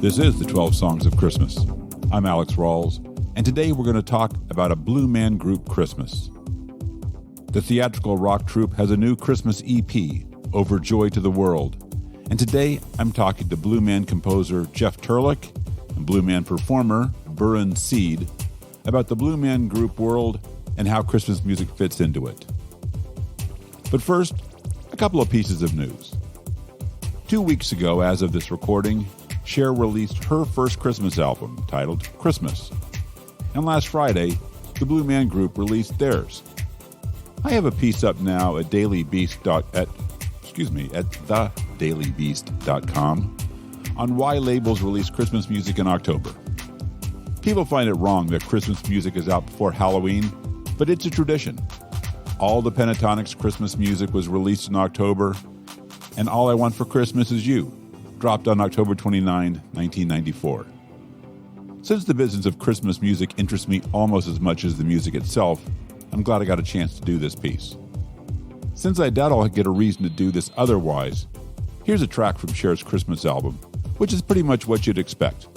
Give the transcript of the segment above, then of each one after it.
This is the 12 Songs of Christmas. I'm Alex Rawls, and today we're going to talk about a Blue Man Group Christmas. The theatrical rock troupe has a new Christmas EP, Overjoy to the World, and today I'm talking to Blue Man composer Jeff Turlik and Blue Man performer Bhurin Sead about the Blue Man Group world and how Christmas music fits into it. But first, a couple of pieces of news. 2 weeks ago, as of this recording, Cher released her first Christmas album titled Christmas. And last Friday, the Blue Man Group released theirs. I have a piece up now at thedailybeast.com on why labels release Christmas music in October. People find it wrong that Christmas music is out before Halloween, but it's a tradition. All the Pentatonics Christmas music was released in October, and All I Want for Christmas Is You dropped on October 29, 1994. Since the business of Christmas music interests me almost as much as the music itself, I'm glad I got a chance to do this piece. Since I doubt I'll get a reason to do this otherwise, here's a track from Cher's Christmas album, which is pretty much what you'd expect.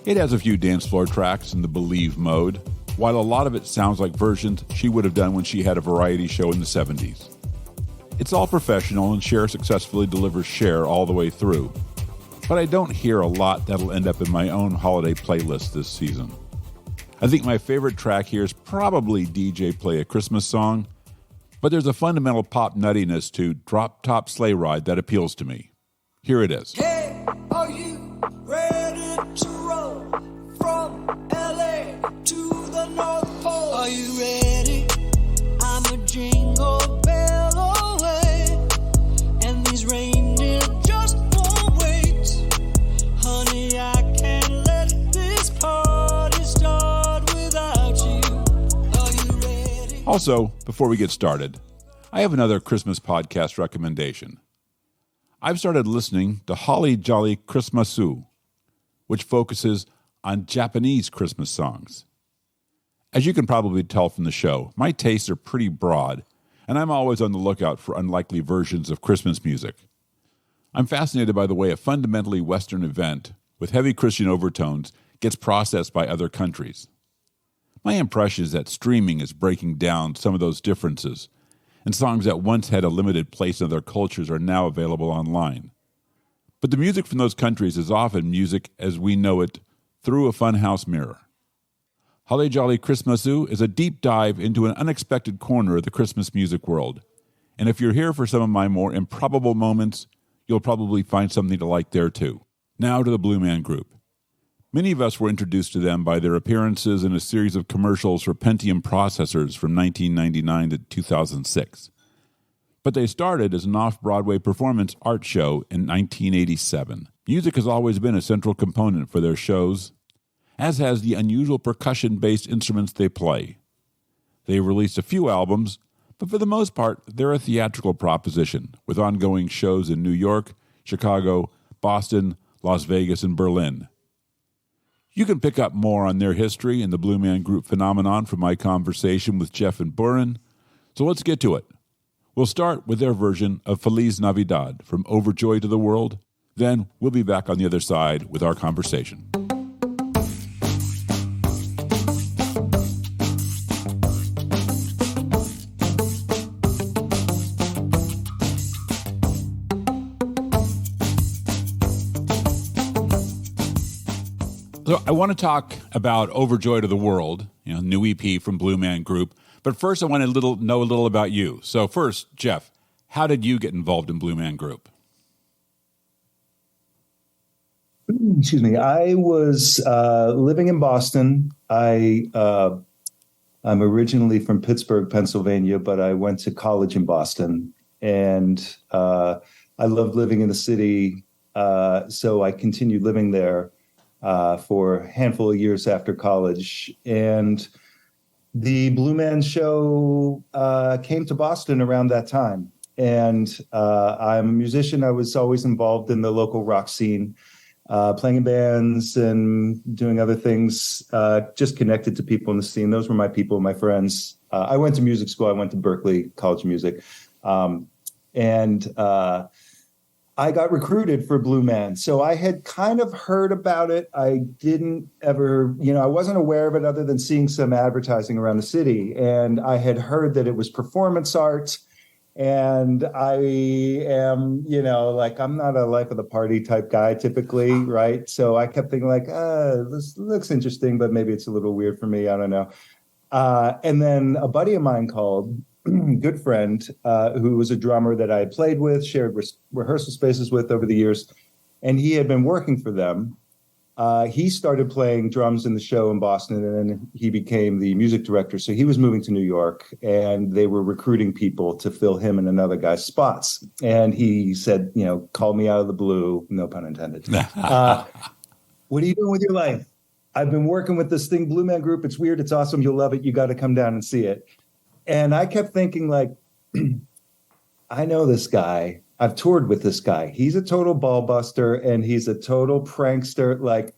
It has a few dance floor tracks in the Believe mode, while a lot of it sounds like versions she would have done when she had a variety show in the 70s. It's all professional, and Cher successfully delivers Cher all the way through. But I don't hear a lot that'll end up in my own holiday playlist this season. I think my favorite track here is probably DJ Play a Christmas Song, but there's a fundamental pop nuttiness to Drop Top Sleigh Ride that appeals to me. Here it is. Hey, are you ready to roll from LA to the North Pole? Are you ready? I'm a jingle bell away, and these reindeer just won't wait. Honey, I can't let this party start without you. Are you ready? Also, before we get started, I have another Christmas podcast recommendation. I've started listening to Holly Jolly Christmasu, which focuses on Japanese Christmas songs. As you can probably tell from the show, my tastes are pretty broad, and I'm always on the lookout for unlikely versions of Christmas music. I'm fascinated by the way a fundamentally Western event with heavy Christian overtones gets processed by other countries. My impression is that streaming is breaking down some of those differences, and songs that once had a limited place in their cultures are now available online. But the music from those countries is often music as we know it through a funhouse mirror. Holly Jolly Christmasu is a deep dive into an unexpected corner of the Christmas music world. And if you're here for some of my more improbable moments, you'll probably find something to like there too. Now to the Blue Man Group. Many of us were introduced to them by their appearances in a series of commercials for Pentium processors from 1999 to 2006. But they started as an off-Broadway performance art show in 1987. Music has always been a central component for their shows, as has the unusual percussion-based instruments they play. They released a few albums, but for the most part, they're a theatrical proposition, with ongoing shows in New York, Chicago, Boston, Las Vegas, and Berlin. You can pick up more on their history and the Blue Man Group phenomenon from my conversation with Jeff and Bhurin, so let's get to it. We'll start with their version of Feliz Navidad from Overjoy to the World, then we'll be back on the other side with our conversation. So I want to talk about Overjoy to the World, new EP from Blue Man Group. But first, I want to know a little about you. So first, Jeff, how did you get involved in Blue Man Group? Excuse me. I was living in Boston. I'm originally from Pittsburgh, Pennsylvania, but I went to college in Boston. And I loved living in the city, so I continued living there for a handful of years after college. And the Blue Man show came to Boston around that time. And I'm a musician. I was always involved in the local rock scene, playing in bands and doing other things, just connected to people in the scene. Those were my people, my friends. I went to music school. I went to Berklee College of Music. And I got recruited for Blue Man. So I had kind of heard about it. I didn't ever, I wasn't aware of it other than seeing some advertising around the city. And I had heard that it was performance art. And I am, like, I'm not a life of the party type guy typically, right? So I kept thinking like, this looks interesting, but maybe it's a little weird for me. I don't know. And then a buddy of mine called, good friend, who was a drummer that I had played with, shared rehearsal spaces with over the years. And he had been working for them. He started playing drums in the show in Boston, and then he became the music director. So he was moving to New York, and they were recruiting people to fill him and another guy's spots. And he said, call me out of the blue, no pun intended. What are you doing with your life? I've been working with this thing, Blue Man Group. It's weird. It's awesome. You'll love it. You got to come down and see it. And I kept thinking, like, I know this guy. I've toured with this guy. He's a total ball buster and he's a total prankster. Like,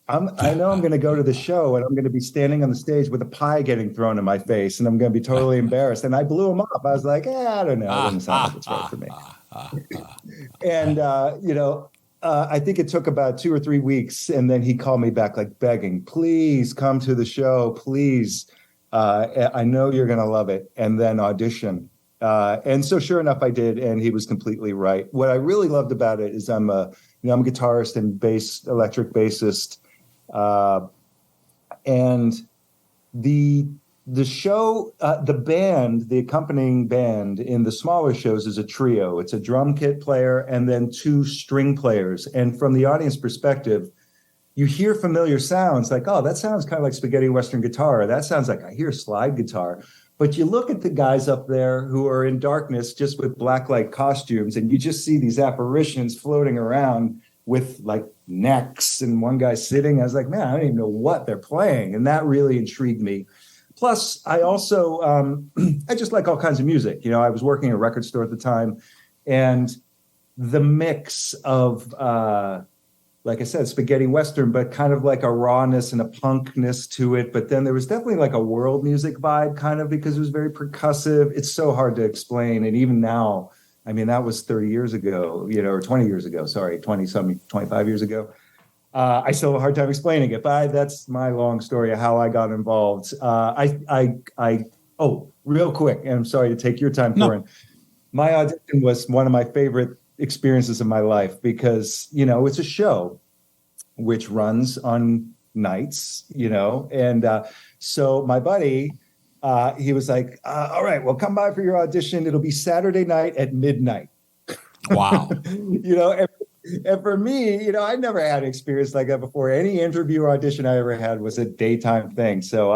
I know I'm going to go to the show and I'm going to be standing on the stage with a pie getting thrown in my face and I'm going to be totally embarrassed. And I blew him up. I was like, I don't know. It doesn't sound like it's right for me. And, I think it took about 2 or 3 weeks. And then he called me back, like begging, please come to the show. Please. I know you're going to love it. And then audition. And so sure enough, I did. And he was completely right. What I really loved about it is I'm a guitarist and electric bassist. And the show, the accompanying band in the smaller shows is a trio. It's a drum kit player and then 2 string players. And from the audience perspective, you hear familiar sounds like, oh, that sounds kind of like spaghetti Western guitar. That sounds like I hear slide guitar. But you look at the guys up there who are in darkness just with blacklight costumes, and you just see these apparitions floating around with like necks and one guy sitting. I was like, man, I don't even know what they're playing. And that really intrigued me. Plus, I also, I just like all kinds of music. I was working at a record store at the time, and the mix of, like I said, spaghetti Western, but kind of like a rawness and a punkness to it. But then there was definitely like a world music vibe kind of because it was very percussive. It's so hard to explain. And even now, I mean, that was 30 years ago, or 20 years ago, 25 years ago. I still have a hard time explaining it, but that's my long story of how I got involved. Real quick, and I'm sorry to take your time, Bhurin. My audition was one of my favorite experiences of my life because, it's a show which runs on nights, and so my buddy, he was like, all right, well, come by for your audition. It'll be Saturday night at midnight. Wow. And for me, I never had an experience like that before. Any interview or audition I ever had was a daytime thing. So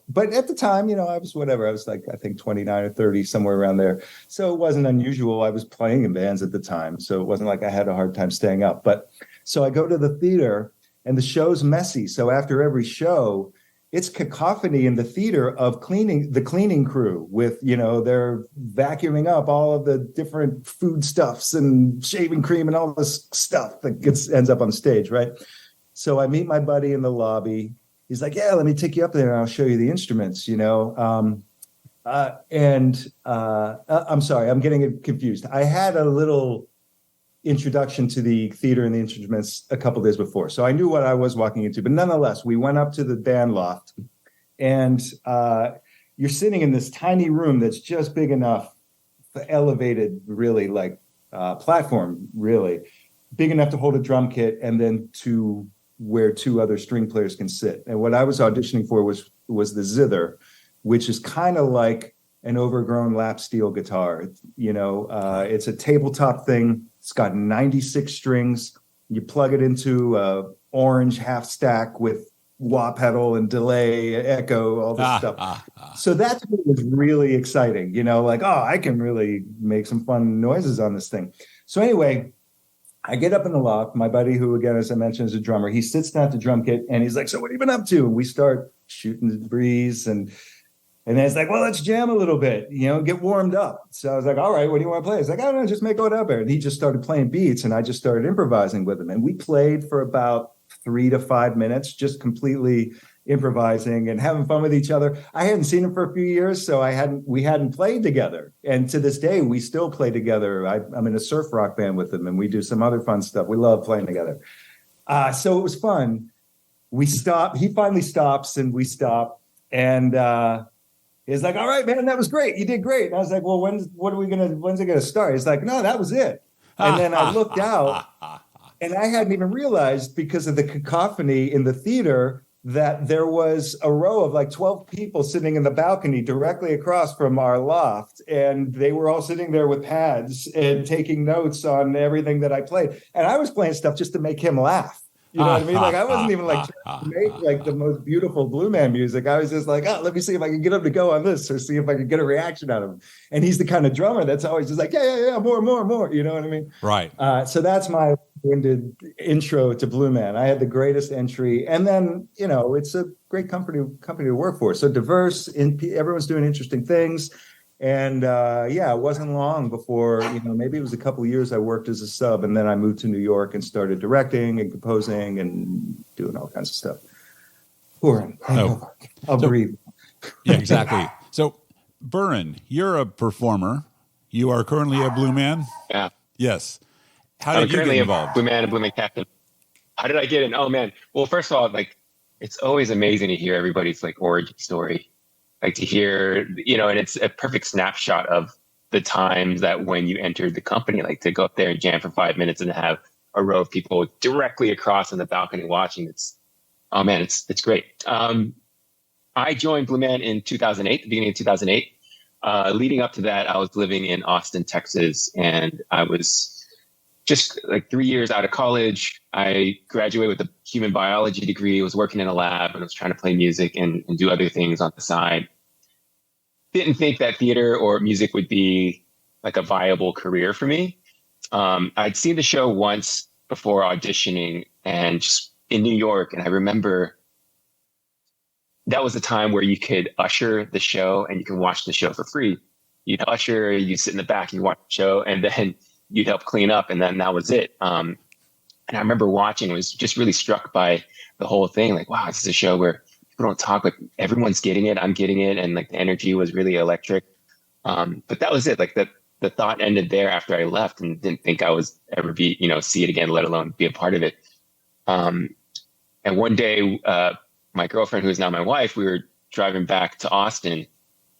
but at the time, I was whatever. I was like, I think 29 or 30, somewhere around there. So it wasn't unusual. I was playing in bands at the time. So it wasn't like I had a hard time staying up. But so I go to the theater and the show's messy. So after every show, it's cacophony in the theater of the cleaning crew with, they're vacuuming up all of the different foodstuffs and shaving cream and all this stuff that ends up on stage, right? So I meet my buddy in the lobby. He's like, yeah, let me take you up there and I'll show you the instruments, I'm sorry, I'm getting it confused. I had a little introduction to the theater and the instruments a couple days before. So I knew what I was walking into, but nonetheless, we went up to the band loft and you're sitting in this tiny room that's just big enough, elevated, really like platform, really big enough to hold a drum kit and then to where 2 other string players can sit. And what I was auditioning for was the zither, which is kind of like an overgrown lap steel guitar. It's a tabletop thing. It's got 96 strings. You plug it into a orange half stack with wah pedal and delay, echo, all this stuff. So that to me was really exciting. I can really make some fun noises on this thing. So anyway, I get up in the loft. My buddy, who again, as I mentioned, is a drummer, he sits down at the drum kit and he's like, so what have you been up to? And we start shooting the breeze and then it's like, well, let's jam a little bit, get warmed up. So I was like, all right, what do you want to play? He's like, I don't know, just make whatever. And he just started playing beats and I just started improvising with him. And we played for about 3 to 5 minutes, just completely improvising and having fun with each other. I hadn't seen him for a few years, so we hadn't played together. And to this day, we still play together. I'm in a surf rock band with him, and we do some other fun stuff. We love playing together. So it was fun. We stopped. He finally stops, and we stop. And he's like, "All right, man, that was great. You did great." And I was like, "Well, when's it gonna start?" He's like, "No, that was it." And then I looked out, and I hadn't even realized, because of the cacophony in the theater, that there was a row of like 12 people sitting in the balcony directly across from our loft. And they were all sitting there with pads and taking notes on everything that I played. And I was playing stuff just to make him laugh. You know what I mean? Like, I wasn't even like trying to make like the most beautiful Blue Man music. I was just like, oh, let me see if I can get him to go on this, or see if I can get a reaction out of him. And he's the kind of drummer that's always just like, yeah, more. You know what I mean? Right. So that's my winded intro to Blue Man. I had the greatest entry, and then it's a great company to work for. So diverse, everyone's doing interesting things. And it wasn't long before, maybe it was a couple of years I worked as a sub, and then I moved to New York and started directing and composing and doing all kinds of stuff. Bhurin, I'll breathe. Yeah, exactly. So, Bhurin, you're a performer. You are currently a Blue Man? Yeah. Yes. How did you get involved? Blue Man and Blue Man Captain. How did I get in? Oh, man. Well, first of all, like, it's always amazing to hear everybody's like origin story. Like to hear, and it's a perfect snapshot of the times that when you entered the company, like to go up there and jam for 5 minutes and have a row of people directly across on the balcony watching. It's great. I joined Blue Man in 2008, the beginning of 2008. Leading up to that, I was living in Austin, Texas, and I was just like 3 years out of college. I graduated with a human biology degree, was working in a lab, and was trying to play music and do other things on the side. Didn't think that theater or music would be like a viable career for me. I'd seen the show once before auditioning, and just in New York. And I remember that was a time where you could usher the show and you can watch the show for free. You'd usher, you sit in the back, you watch the show, and then you'd help clean up, and then that was it. And I remember watching, was just really struck by the whole thing. Like, wow, this is a show where people don't talk, but everyone's getting it. I'm getting it. And like the energy was really electric. But that was it. Like the thought ended there after I left, and didn't think I was ever see it again, let alone be a part of it. And one day, my girlfriend, who is now my wife, we were driving back to Austin.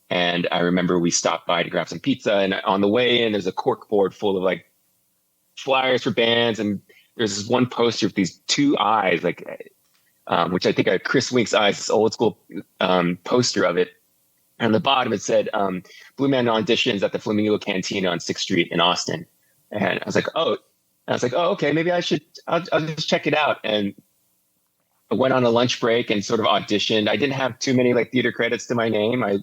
And I remember we stopped by to grab some pizza, and on the way in, there's a cork board full of like flyers for bands. And there's this one poster with these two eyes, like, which I think are Chris Wink's eyes, this old school poster of it. And on the bottom, it said, Blue Man auditions at the Flamingo Cantina on 6th Street in Austin. And I was like, oh, okay, maybe I'll just check it out. And I went on a lunch break and sort of auditioned. I didn't have too many like theater credits to my name. I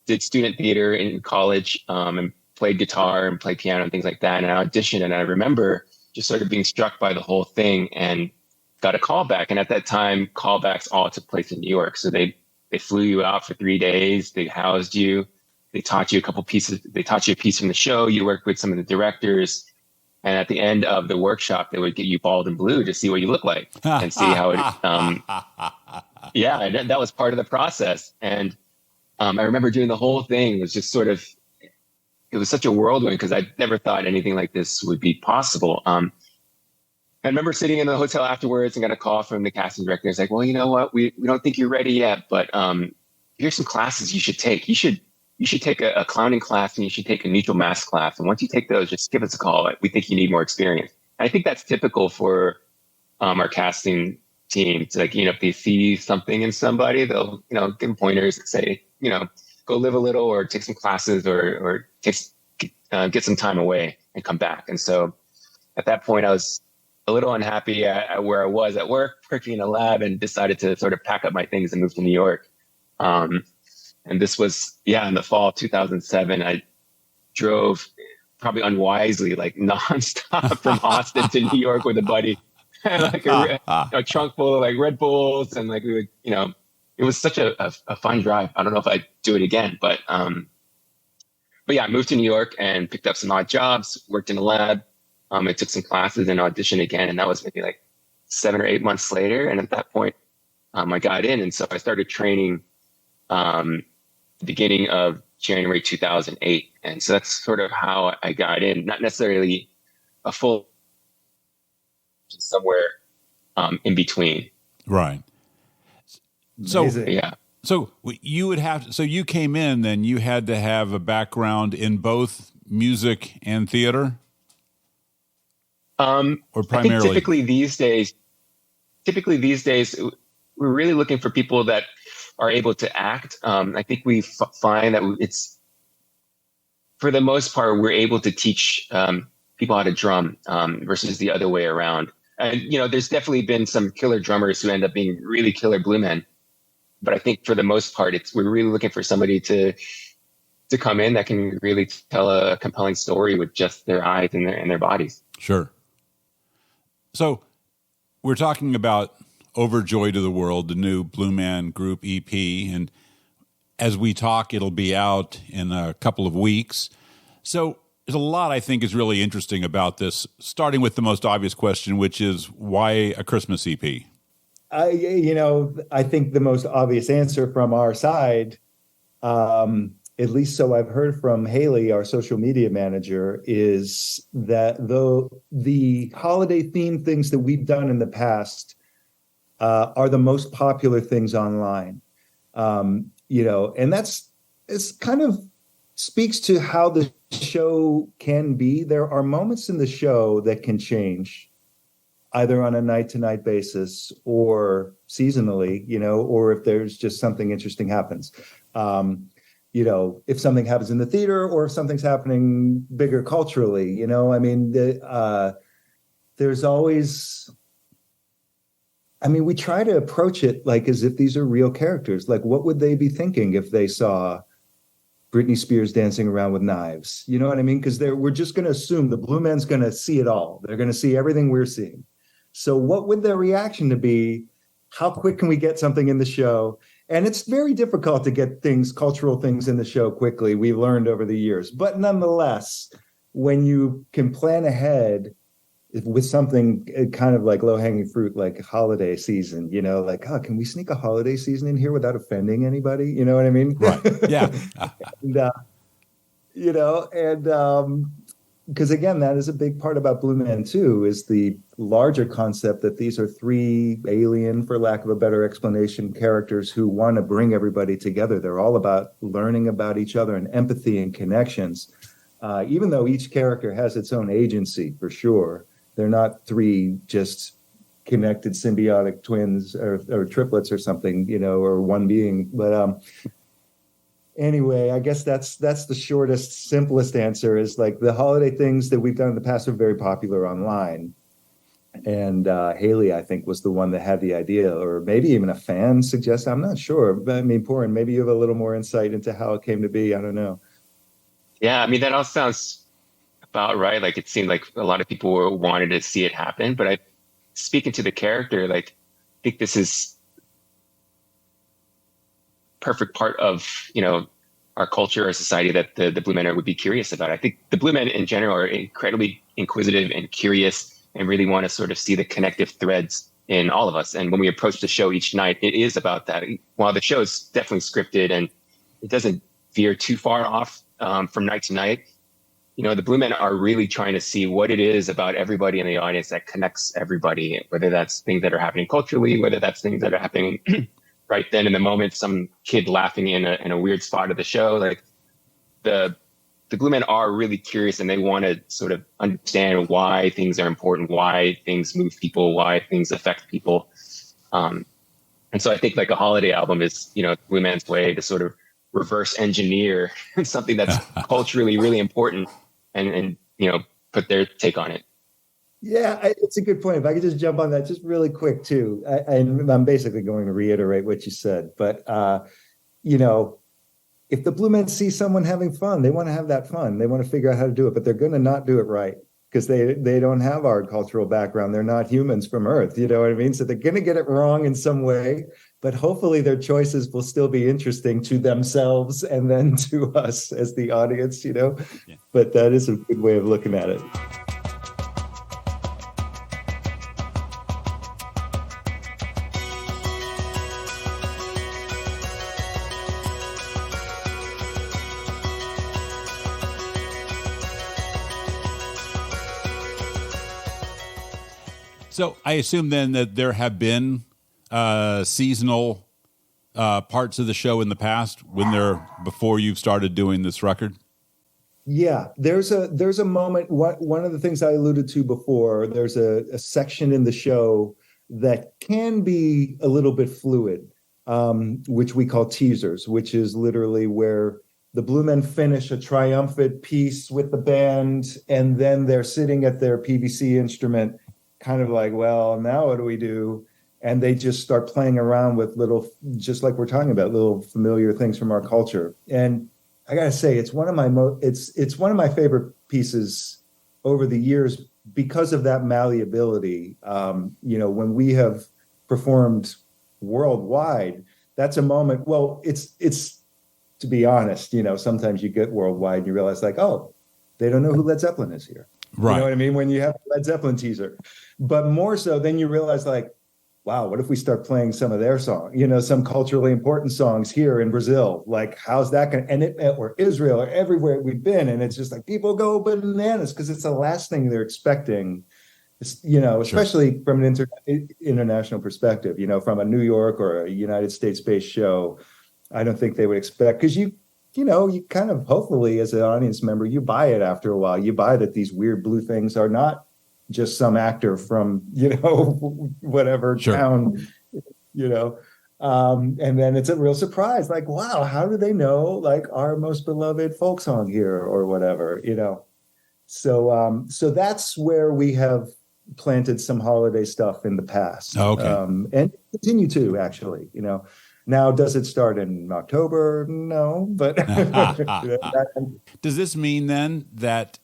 did student theater in college, and played guitar and played piano and things like that. And I auditioned, and I remember just sort of being struck by the whole thing and got a call back. And at that time, callbacks all took place in New York. So they flew you out for 3 days. They housed you. They taught you a couple pieces. They taught you a piece from the show. You worked with some of the directors. And at the end of the workshop, they would get you bald and blue to see what you look like and see how it, that was part of the process. And I remember doing the whole thing. It was just sort of, it was such a whirlwind because I never thought anything like this would be possible. I remember sitting in the hotel afterwards and got a call from the casting director. It's like, well, you know what? We don't think you're ready yet, but here's some classes you should take. You should take a clowning class, and you should take a neutral mask class. And once you take those, just give us a call. We think you need more experience. And I think that's typical for our casting team. It's like, if they see something in somebody, they'll, give them pointers and say, go live a little, or take some classes, or get some time away and come back. And so at that point, I was a little unhappy at where I was at work, working in a lab, and decided to sort of pack up my things and move to New York. And this was, in the fall of 2007. I drove probably unwisely, like nonstop from Austin to New York with a buddy, and like a trunk full of like Red Bulls. And like we would, it was such a fun drive. I don't know if I'd do it again, but yeah, I moved to New York and picked up some odd jobs, worked in a lab. I took some classes and auditioned again. And that was maybe like 7 or 8 months later. And at that point, I got in. And so I started training the beginning of January 2008. And so that's sort of how I got in, not necessarily a full, somewhere in between. Right. So, Amazing. Yeah. so you would have, so you came in, then you had to have a background in both music and theater? Or primarily? I think typically these days, we're really looking for people that are able to act. I think we find that it's, for the most part, we're able to teach people how to drum versus the other way around. And, you know, there's definitely been some killer drummers who end up being really killer bluesmen. But I think for the most part, we're really looking for somebody to come in that can really tell a compelling story with just their eyes and their bodies. Sure. So we're talking about Overjoy to the World, the new Blue Man Group EP. And as we talk, it'll be out in a couple of weeks. So there's a lot I think is really interesting about this, starting with the most obvious question, which is why a Christmas EP? I think the most obvious answer from our side, at least so I've heard from Haley, our social media manager, is that though the holiday themed things that we've done in the past are the most popular things online, and it's kind of speaks to how the show can be. There are moments in the show that can change either on a night-to-night basis or seasonally, or if there's just something interesting happens. If something happens in the theater or if something's happening bigger culturally, there's always, we try to approach it like as if these are real characters. Like, what would they be thinking if they saw Britney Spears dancing around with knives? You know what I mean? Because we're just going to assume the Blue Man's going to see it all. They're going to see everything we're seeing. So what would their reaction to be? How quick can we get something in the show? And it's very difficult to get cultural things in the show quickly. We've learned over the years. But nonetheless, when you can plan ahead with something kind of like low-hanging fruit, like holiday season, can we sneak a holiday season in here without offending anybody? You know what I mean? Right. Yeah. Because again, that is a big part about Blue Man too, is the larger concept that these are three alien, for lack of a better explanation, characters who want to bring everybody together. They're all about learning about each other and empathy and connections. Even though each character has its own agency, for sure. They're not three just connected symbiotic twins or triplets or something, or one being. But anyway, I guess that's the shortest, simplest answer, is like the holiday things that we've done in the past are very popular online. And Haley, I think, was the one that had the idea, or maybe even a fan suggested. I'm not sure. But Bhurin, maybe you have a little more insight into how it came to be. I don't know. Yeah, that all sounds about right. Like, it seemed like a lot of people wanted to see it happen. But speaking to the character, I think this is perfect part of, our culture, our society that the Blue Men would be curious about. I think the Blue Men in general are incredibly inquisitive and curious and really want to sort of see the connective threads in all of us. And when we approach the show each night, it is about that. While the show is definitely scripted and it doesn't veer too far off from night to night, the Blue Men are really trying to see what it is about everybody in the audience that connects everybody, whether that's things that are happening culturally, whether that's things that are happening right then in the moment, some kid laughing in a weird spot of the show. Like, the Blue Men are really curious, and they want to sort of understand why things are important, why things move people, why things affect people. And so I think like a holiday album is, Blue Man's way to sort of reverse engineer something that's culturally really important and put their take on it. Yeah, it's a good point. If I could just jump on that just really quick too. I'm basically going to reiterate what you said, but if the Blue Men see someone having fun, they want to have that fun. They want to figure out how to do it, but they're going to not do it right because they don't have our cultural background. They're not humans from Earth. You know what I mean? So they're going to get it wrong in some way, but hopefully their choices will still be interesting to themselves and then to us as the audience, Yeah. But that is a good way of looking at it. So I assume then that there have been seasonal parts of the show in the past before you've started doing this record? Yeah, there's a moment. One of the things I alluded to before, there's a section in the show that can be a little bit fluid, which we call teasers, which is literally where the Blue Men finish a triumphant piece with the band, and then they're sitting at their PVC instrument, kind of like, well, now what do we do? And they just start playing around with little, just like we're talking about, little familiar things from our culture. And I gotta say, it's one of my it's one of my favorite pieces over the years because of that malleability. When we have performed worldwide, that's a moment. Well, it's to be honest, sometimes you get worldwide and you realize like, oh, they don't know who Led Zeppelin is here. Right. You know what I mean? When you have a Led Zeppelin teaser, but more so, then you realize like, wow, what if we start playing some of their songs, some culturally important songs here in Brazil? Like, how's that going to, or Israel, or everywhere we've been. And it's just like people go bananas because it's the last thing they're expecting, especially from an international perspective, from a New York or a United States-based show. I don't think they would expect, because you kind of, hopefully as an audience member, you buy it after a while. You buy that these weird blue things are not just some actor from, whatever town, and then it's a real surprise. Like, wow, how do they know like our most beloved folk song here or whatever, So that's where we have planted some holiday stuff in the past. Okay. And continue to actually, Now, does it start in October? No, but does this mean then that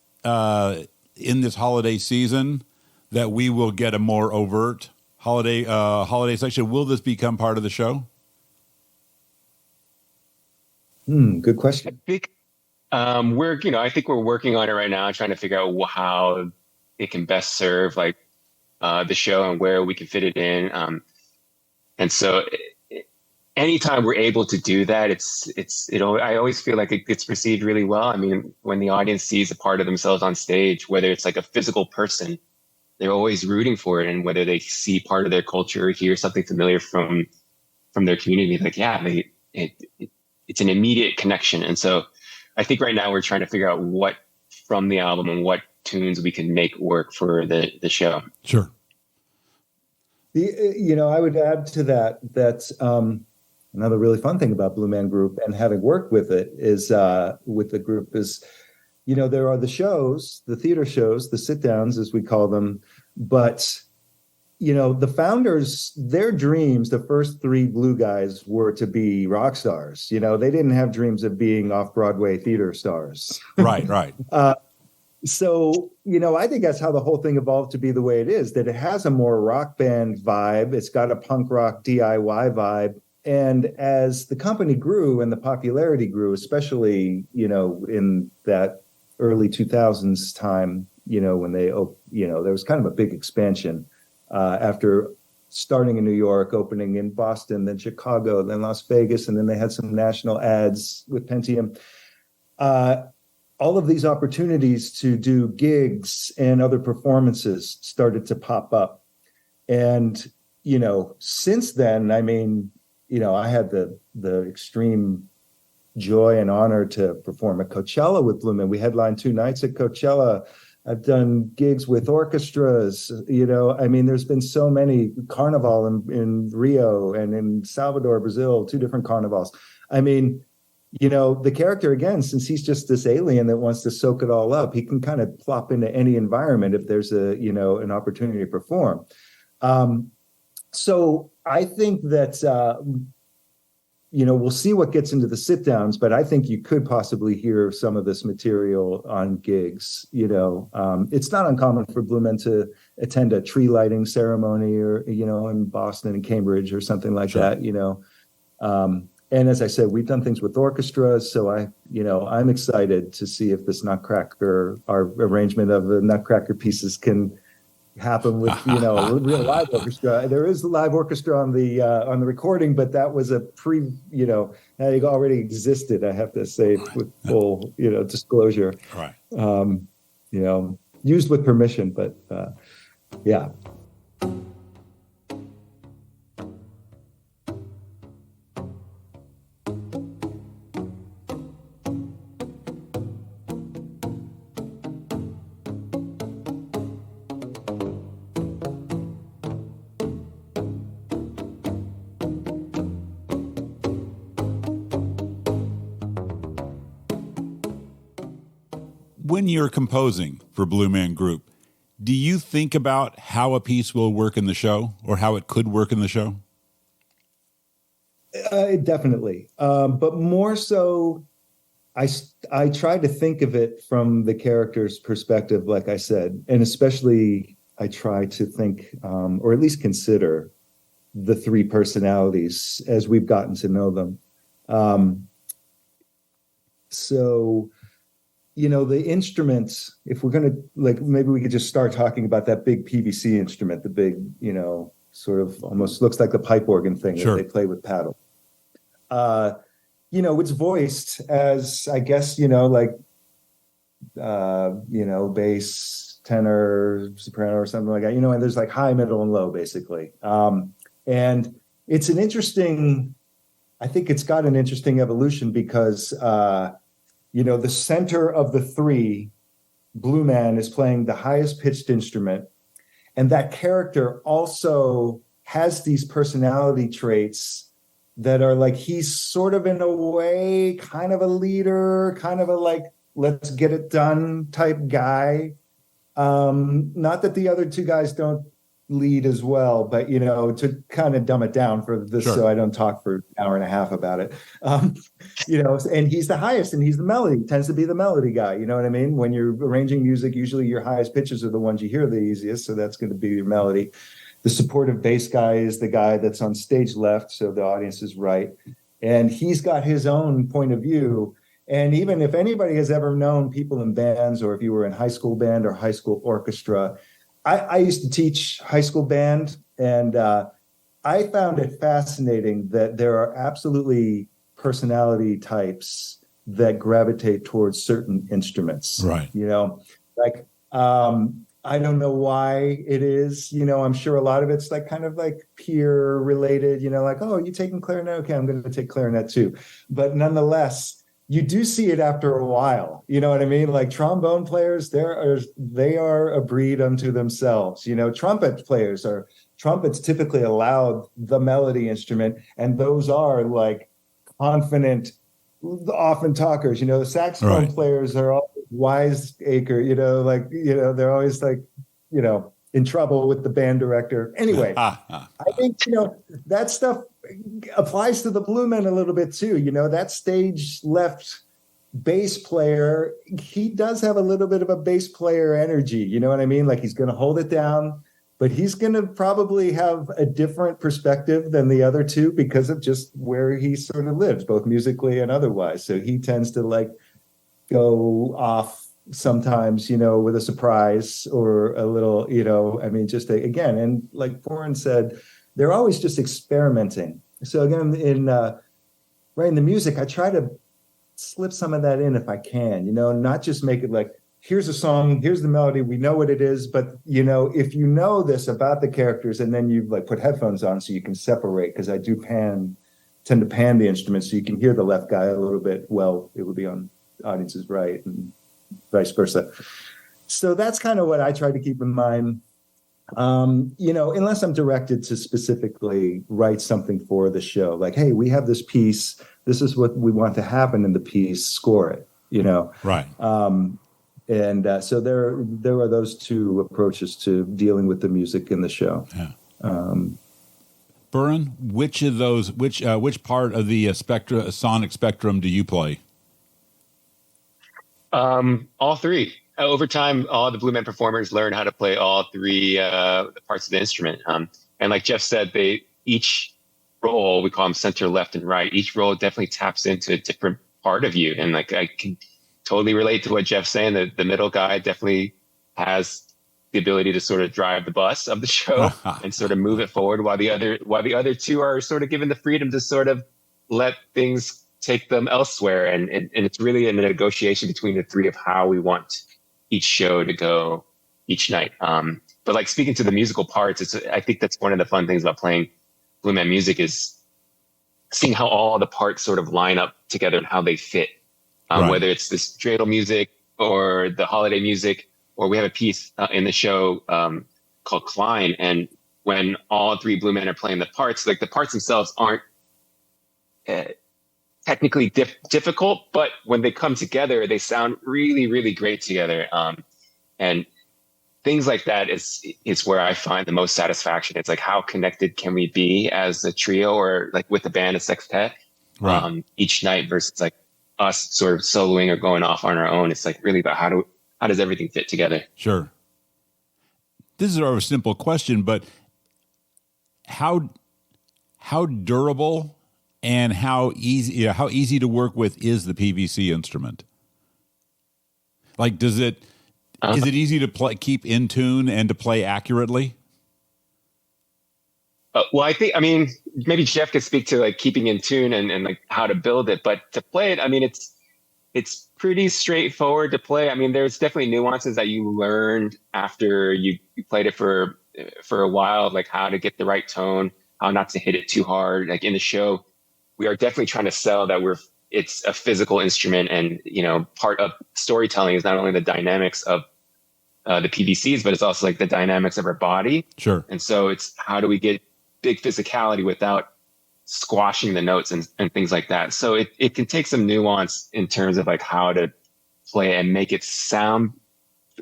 in this holiday season that we will get a more overt holiday section? Will this become part of the show? Good question. I think I think we're working on it right now, trying to figure out how it can best serve like the show and where we can fit it in. And so anytime we're able to do that, I always feel like it gets received really well. I mean, when the audience sees a part of themselves on stage, whether it's like a physical person, they're always rooting for it. And whether they see part of their culture, hear something familiar from their community, like, yeah, it's an immediate connection. And so I think right now we're trying to figure out what from the album and what tunes we can make work for the show. Sure. I would add to that another really fun thing about Blue Man Group and having worked with it is with the group is, there are the shows, the theater shows, the sit downs, as we call them. But, the founders, their dreams, the first three Blue guys were to be rock stars. They didn't have dreams of being off-Broadway theater stars. Right. So, I think that's how the whole thing evolved to be the way it is, that it has a more rock band vibe. It's got a punk rock DIY vibe. And as the company grew and the popularity grew, especially, in that early 2000s time, when there was kind of a big expansion after starting in New York, opening in Boston, then Chicago, then Las Vegas, and then they had some national ads with Pentium. All of these opportunities to do gigs and other performances started to pop up. And, since then, I mean, I had the extreme joy and honor to perform at Coachella with Blue Man. We headlined 2 nights at Coachella. I've done gigs with orchestras, I mean, there's been so many. Carnival in Rio and in Salvador, Brazil, 2 different carnivals. I mean, the character, again, since he's just this alien that wants to soak it all up, he can kind of plop into any environment if there's an opportunity to perform. So I think that, we'll see what gets into the sit downs, but I think you could possibly hear some of this material on gigs. It's not uncommon for Blue Men to attend a tree lighting ceremony or, in Boston and Cambridge or something like that, And as I said, we've done things with orchestras. So I'm excited to see if this Nutcracker, our arrangement of the Nutcracker pieces can happen with, a real live orchestra. There is a live orchestra on the recording, but that was a it already existed, I have to say, with full, disclosure. Right. Used with permission, but yeah. When you're composing for Blue Man Group, do you think about how a piece will work in the show or how it could work in the show? Definitely. But more so, I try to think of it from the character's perspective, like I said, and especially I try to think, or at least consider, the three personalities as we've gotten to know them. So, the instruments, if we're going to, maybe we could just start talking about that big PVC instrument, the big, sort of almost looks like the pipe organ thing Sure. that they play with paddle. It's voiced as, I guess, bass, tenor, soprano, or something like that, and there's like high, middle, and low, basically. And it's I think it's got an interesting evolution because, the center of the three, Blue Man, is playing the highest pitched instrument. And that character also has these personality traits that are like, he's sort of in a way, kind of a leader, kind of a let's get it done type guy. Not that the other two guys don't lead as well, but to kind of dumb it down for this, Sure. So I don't talk for an hour and a half about it. And he's the highest, and he's the melody, tends to be the melody guy. You know what I mean? When you're arranging music, usually your highest pitches are the ones you hear the easiest, so that's going to be your melody. The supportive bass guy is the guy that's on stage left, so the audience is right, and he's got his own point of view. And even if anybody has ever known people in bands, or if you were in high school band or high school orchestra, I used to teach high school band, and I found it fascinating that there are absolutely personality types that gravitate towards certain instruments. Right. I don't know why it is, I'm sure a lot of it's kind of peer related, oh, you taking clarinet? Okay, I'm going to take clarinet too. But nonetheless, you do see it after a while. You know what I mean? Like trombone players, they are a breed unto themselves. Trumpets typically allowed the melody instrument, and those are confident, often talkers. The saxophone Right. players are all wiseacre. They're always in trouble with the band director. Anyway, I think that stuff applies to the Blue Men a little bit too. That stage left bass player, he does have a little bit of a bass player energy. You know what I mean? He's going to hold it down, but he's going to probably have a different perspective than the other two because of just where he sort of lives, both musically and otherwise. So he tends to go off sometimes, with a surprise or a little, again, and like Bhurin said, they're always just experimenting. So again, in writing the music, I try to slip some of that in if I can, not just make it here's a song, here's the melody, we know what it is, but if you know this about the characters and then you put headphones on so you can separate, because I do tend to pan the instrument so you can hear the left guy a little bit. Well, it would be on the audience's right and vice versa. So that's kind of what I try to keep in mind. Unless I'm directed to specifically write something for the show, hey, we have this piece, this is what we want to happen in the piece, score it, Right. So there are those two approaches to dealing with the music in the show. Yeah. Bhurin, which of those, which part of the sonic spectrum do you play? All three. Over time, all the Blue Man performers learn how to play all three parts of the instrument. And like Jeff said, each role, we call them center, left, and right. Each role definitely taps into a different part of you. And I can totally relate to what Jeff's saying. That the middle guy definitely has the ability to sort of drive the bus of the show and sort of move it forward, while the other two are sort of given the freedom to sort of let things take them elsewhere. And it's really a negotiation between the three of how we want each show to go each night. But speaking to the musical parts, I think that's one of the fun things about playing Blue Man music is seeing how all the parts sort of line up together and how they fit. Right. Whether it's this dreidel music or the holiday music, or we have a piece in the show called Klein. And when all three Blue Men are playing the parts, the parts themselves aren't technically difficult, but when they come together, they sound really, really great together. And things like that is where I find the most satisfaction. It's like, how connected can we be as a trio or like with the band, a sextet, each night versus like us sort of soloing or going off on our own. It's like really about how does everything fit together? Sure. This is sort of a simple question, but how durable and how easy to work with is the PVC instrument? Like, is it easy to keep in tune and to play accurately? Well, I mean, maybe Jeff could speak to like keeping in tune and like how to build it, but to play it, I mean, it's pretty straightforward to play. I mean, there's definitely nuances that you learned after you played it for a while, like how to get the right tone, how not to hit it too hard. Like in the show, we are definitely trying to sell that it's a physical instrument, and part of storytelling is not only the dynamics of the PVCs, but it's also like the dynamics of our body. Sure. And so it's how do we get big physicality without squashing the notes and things like that. So it can take some nuance in terms of like how to play and make it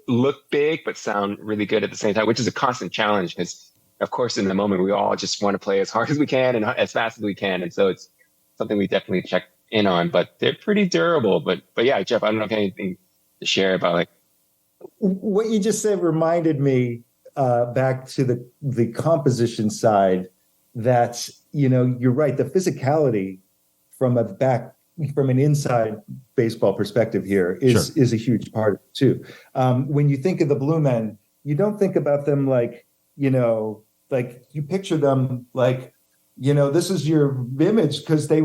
look big, but sound really good at the same time, which is a constant challenge because of course in the moment we all just want to play as hard as we can and as fast as we can. And so it's something we definitely check in on, but they're pretty durable. But yeah, Jeff, I don't know if you have anything to share about like. What you just said reminded me back to the composition side that, you're right. The physicality from an inside baseball perspective here is a huge part of it too. When you think of the Blue Men, you don't think about them like you picture them like, this is your image because they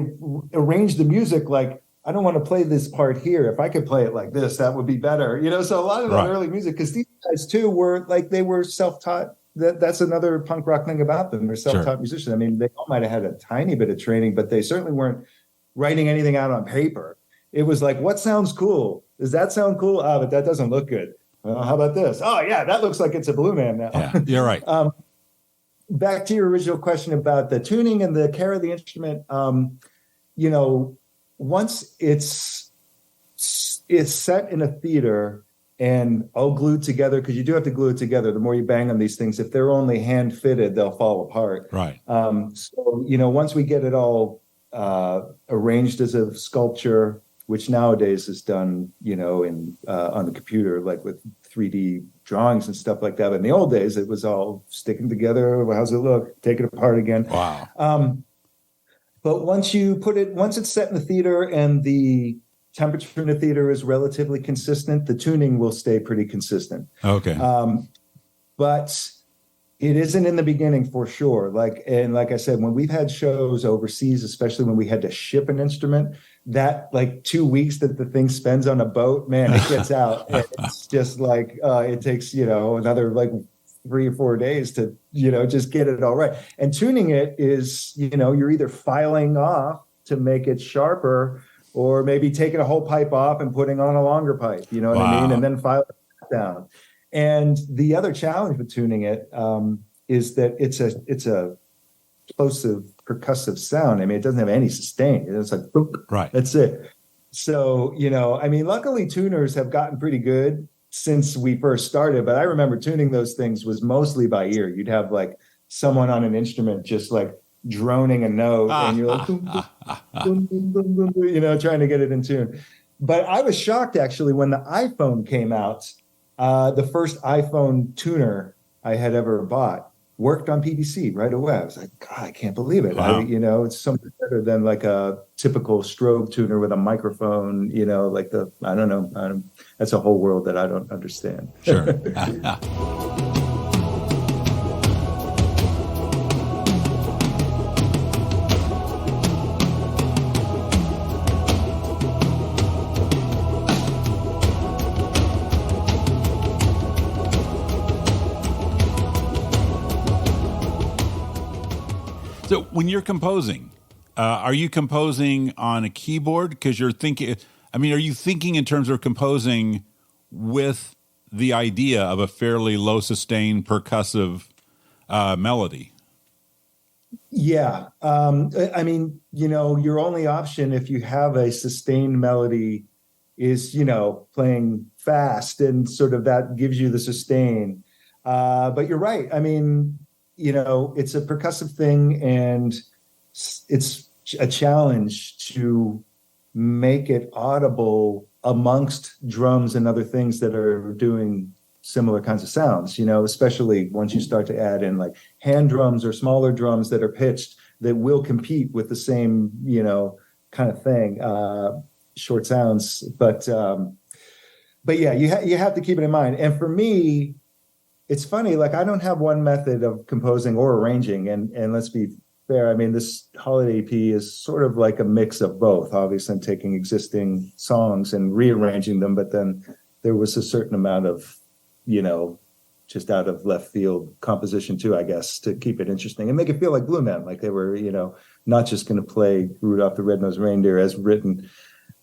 arrange the music like, I don't want to play this part here. If I could play it like this, that would be better. So a lot of that early music, because these guys too were like, they were self-taught. That's another punk rock thing about them. They're self-taught musicians. I mean, they all might have had a tiny bit of training, but they certainly weren't writing anything out on paper. It was like, what sounds cool? Does that sound cool? But that doesn't look good. Well, how about this? Oh yeah, that looks like it's a Blue Man now. Yeah, you're right. Back to your original question about the tuning and the care of the instrument. Once it's set in a theater and all glued together, because you do have to glue it together. The more you bang on these things, if they're only hand fitted, they'll fall apart. Right. So, once we get it all arranged as a sculpture, which nowadays is done, on the computer, like with 3D drawings and stuff like that. But in the old days, it was all sticking together. How's it look? Take it apart again. Wow. But once it's set in the theater and the temperature in the theater is relatively consistent, the tuning will stay pretty consistent. Okay. But it isn't in the beginning for sure. Like I said, when we've had shows overseas, especially when we had to ship an instrument, that like 2 weeks that the thing spends on a boat, man, it gets out. And it's just like, it takes, another like 3 or 4 days to, just get it all right. And tuning it is, you're either filing off to make it sharper or maybe taking a whole pipe off and putting on a longer pipe, you know what I mean? And then file it down. And the other challenge with tuning it is that it's a explosive percussive sound. I mean, it doesn't have any sustain. It's like, boop, right. That's it. So, luckily tuners have gotten pretty good since we first started, but I remember tuning those things was mostly by ear. You'd have like someone on an instrument just like droning a note and you're like, boom, boom, boom, boom, boom, boom, trying to get it in tune. But I was shocked actually when the iPhone came out. The first iPhone tuner I had ever bought worked on PVC right away. I was like, God, I can't believe it. Wow. It's something better than like a typical strobe tuner with a microphone, like I don't know. That's a whole world that I don't understand. Sure. So when you're composing, are you composing on a keyboard? Because you're thinking, are you thinking in terms of composing with the idea of a fairly low sustain percussive melody? Yeah. I mean, your only option if you have a sustained melody is, playing fast, and sort of that gives you the sustain. But you're right. I mean, it's a percussive thing, and it's a challenge to make it audible amongst drums and other things that are doing similar kinds of sounds, especially once you start to add in like hand drums or smaller drums that are pitched that will compete with the same, kind of thing, short sounds. But yeah, you have to keep it in mind. And for me, it's funny, like I don't have one method of composing or arranging. And let's be fair, I mean, this holiday EP is sort of like a mix of both. Obviously, I'm taking existing songs and rearranging them, but then there was a certain amount of, just out of left field composition too, I guess, to keep it interesting and make it feel like Blue Man, like they were, not just going to play Rudolph the Red-Nosed Reindeer as written.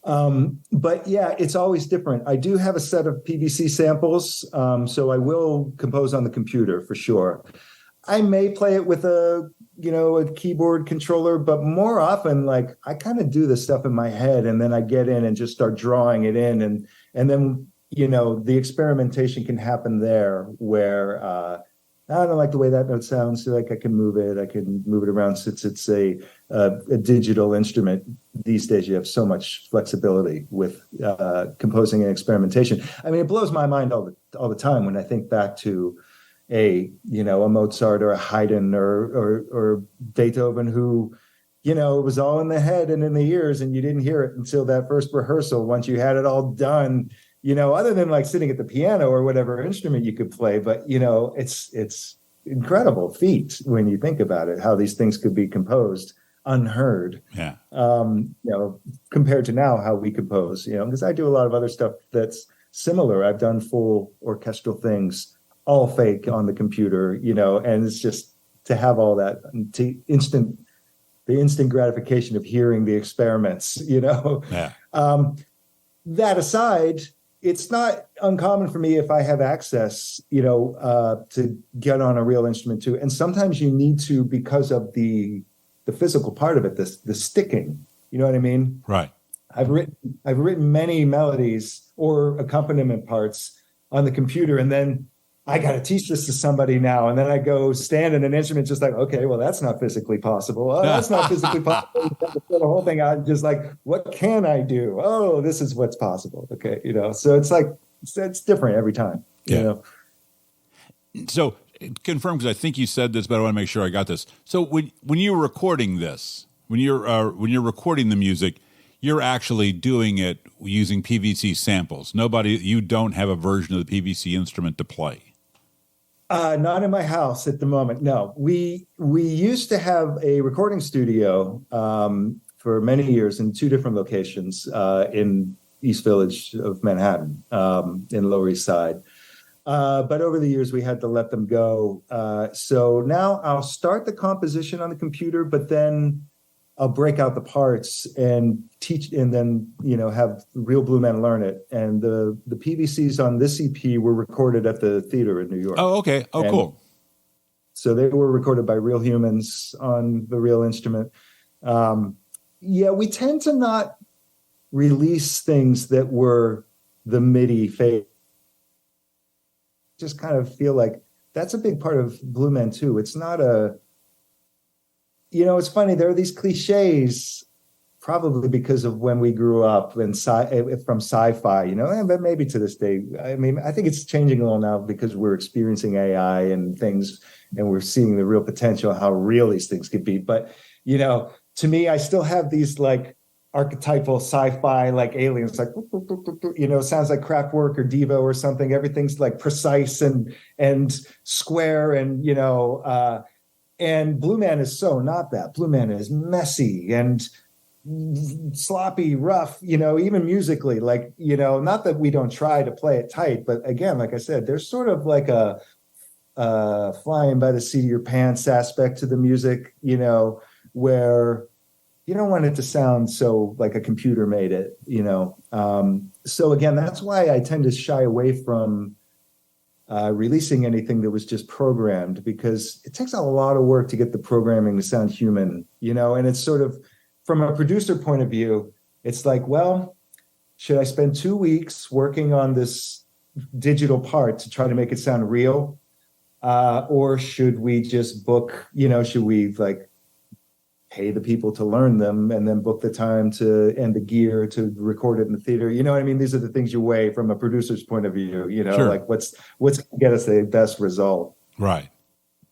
But yeah, it's always different. I do have a set of PVC samples, so I will compose on the computer for sure. I may play it with a keyboard controller, but more often, like I kind of do this stuff in my head, and then I get in and just start drawing it in, and then the experimentation can happen there where I don't like the way that note sounds. So like I can move it around since it's a digital instrument. These days, you have so much flexibility with composing and experimentation. I mean, it blows my mind all the time when I think back to a Mozart or a Haydn or Beethoven who, it was all in the head and in the ears, and you didn't hear it until that first rehearsal. Once you had it all done, other than like sitting at the piano or whatever instrument you could play, but it's incredible feat when you think about it, how these things could be composed unheard. Yeah. Compared to now how we compose, because I do a lot of other stuff that's similar. I've done full orchestral things, all fake on the computer, and it's just to have all that the instant gratification of hearing the experiments, Yeah. That aside, it's not uncommon for me if I have access, to get on a real instrument too. And sometimes you need to, because of the physical part of it, the sticking, you know what I mean? Right. I've written many melodies or accompaniment parts on the computer, and then I got to teach this to somebody now. And then I go stand in an instrument just like, okay, well, that's not physically possible. Oh, that's not physically possible. You have to throw the whole thing out and just like, what can I do? Oh, this is what's possible. Okay. So it's like, it's different every time, So confirm, because I think you said this, but I want to make sure I got this. So when you're recording this, when you're recording the music, you're actually doing it using PVC samples. You don't have a version of the PVC instrument to play. Not in my house at the moment. No, we used to have a recording studio for many years in two different locations in East Village of Manhattan, in Lower East Side. But over the years, we had to let them go. So now I'll start the composition on the computer, but then I'll break out the parts and teach, and then, have real Blue Men learn it. And the PVCs on this EP were recorded at the theater in New York. Oh, okay. Oh, and cool. So they were recorded by real humans on the real instrument. We tend to not release things that were the MIDI phase. Just kind of feel like that's a big part of Blue Men too. It's not it's funny. There are these cliches, probably because of when we grew up and from sci-fi, but maybe to this day. I mean, I think it's changing a little now because we're experiencing AI and things, and we're seeing the real potential, how real these things could be. But, to me, I still have these like archetypal sci-fi, like aliens, like, sounds like Kraftwerk or Devo or something. Everything's like precise and square and, and Blue Man is so not that. Blue Man is messy and sloppy, rough, even musically, like, not that we don't try to play it tight, but again, like I said, there's sort of like a flying by the seat of your pants aspect to the music, where you don't want it to sound so like a computer made it, So again, that's why I tend to shy away from releasing anything that was just programmed, because it takes a lot of work to get the programming to sound human, and it's sort of, from a producer point of view, it's like, well, should I spend 2 weeks working on this digital part to try to make it sound real? Or should we just book, should we like pay the people to learn them and then book the time and the gear to record it in the theater? You know what I mean? These are the things you weigh from a producer's point of view, Sure. Like what's going to get us the best result. Right.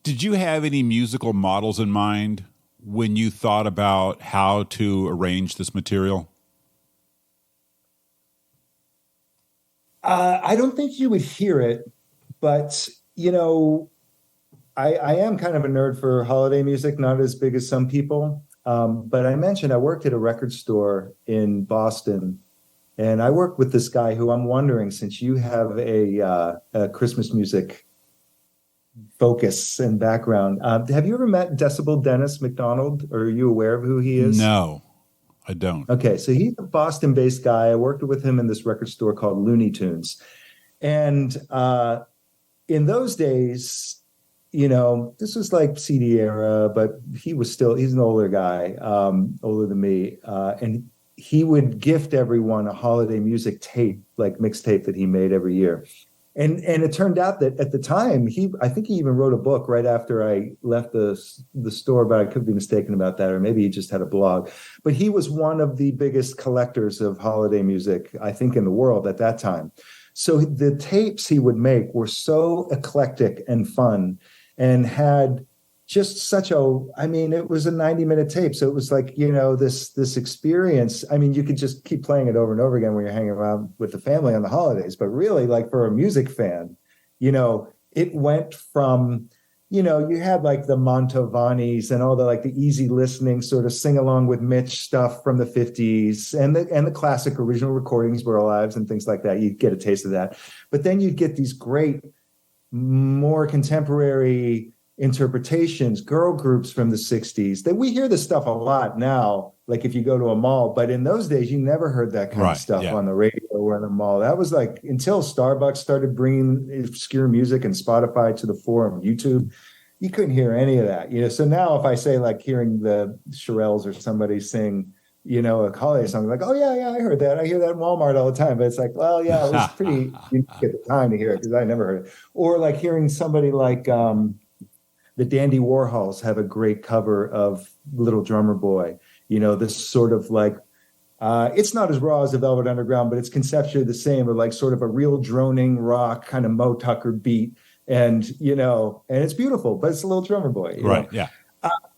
Did you have any musical models in mind when you thought about how to arrange this material? I don't think you would hear it, but I am kind of a nerd for holiday music, not as big as some people. But I mentioned I worked at a record store in Boston, and I worked with this guy who I'm wondering, since you have a Christmas music focus and background, have you ever met Decibel Dennis McDonald? Or are you aware of who he is? No, I don't. Okay, so he's a Boston-based guy. I worked with him in this record store called Looney Tunes. And in those days, this was like CD era, but he's an older guy, older than me. And he would gift everyone a holiday music tape, like mixtape that he made every year. And it turned out that at the time, I think he even wrote a book right after I left the store, but I could be mistaken about that, or maybe he just had a blog. But he was one of the biggest collectors of holiday music, I think, in the world at that time. So the tapes he would make were so eclectic and fun, and had just it was a 90-minute tape. So it was like, this experience. I mean, you could just keep playing it over and over again when you're hanging around with the family on the holidays. But really, like for a music fan, it went from, you had like the Montovanis and all the easy listening sort of sing along with Mitch stuff from the 50s, and the classic original recordings, We're Alive and things like that. You'd get a taste of that. But then you'd get these great, more contemporary interpretations, girl groups from the 60s, that we hear this stuff a lot now, like if you go to a mall, but in those days you never heard that kind of stuff on the radio or in the mall. That was like until Starbucks started bringing obscure music and Spotify to the fore, and YouTube, you couldn't hear any of that. So now if I say like hearing the Shirelles or somebody sing a holiday song, like, oh yeah, I heard that. I hear that in Walmart all the time. But it's like, well, yeah, it was pretty unique at the time to hear it, because I never heard it. Or like hearing somebody like the Dandy Warhols have a great cover of Little Drummer Boy. This sort of like, it's not as raw as the Velvet Underground, but it's conceptually the same, but like sort of a real droning rock kind of Mo Tucker beat. And, and it's beautiful, but it's a Little Drummer Boy. Right, yeah.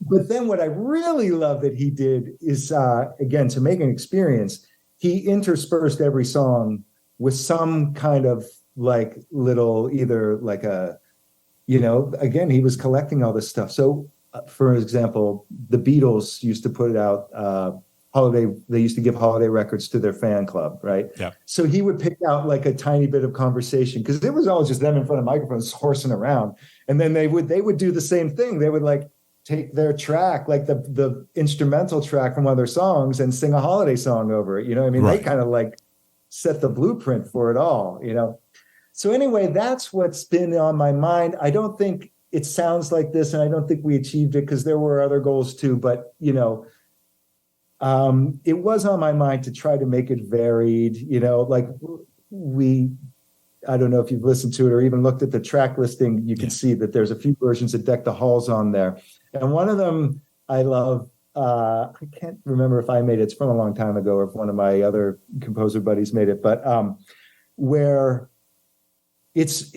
But then what I really love that he did is, again, to make an experience, he interspersed every song with some kind of like little, either like a, again, he was collecting all this stuff. So, for example, the Beatles used to put out they used to give holiday records to their fan club, right? Yeah. So he would pick out like a tiny bit of conversation, because it was all just them in front of microphones horsing around. And then they would do the same thing. They would like take their track, like the instrumental track from one of their songs, and sing a holiday song over it. Right. They kind of like set the blueprint for it all, So anyway, that's what's been on my mind. I don't think it sounds like this, and I don't think we achieved it, because there were other goals too. But, it was on my mind to try to make it varied, I don't know if you've listened to it or even looked at the track listing, you can see that there's a few versions of Deck the Halls on there. And one of them I love, I can't remember if I made it. It's from a long time ago, or if one of my other composer buddies made it, but where it's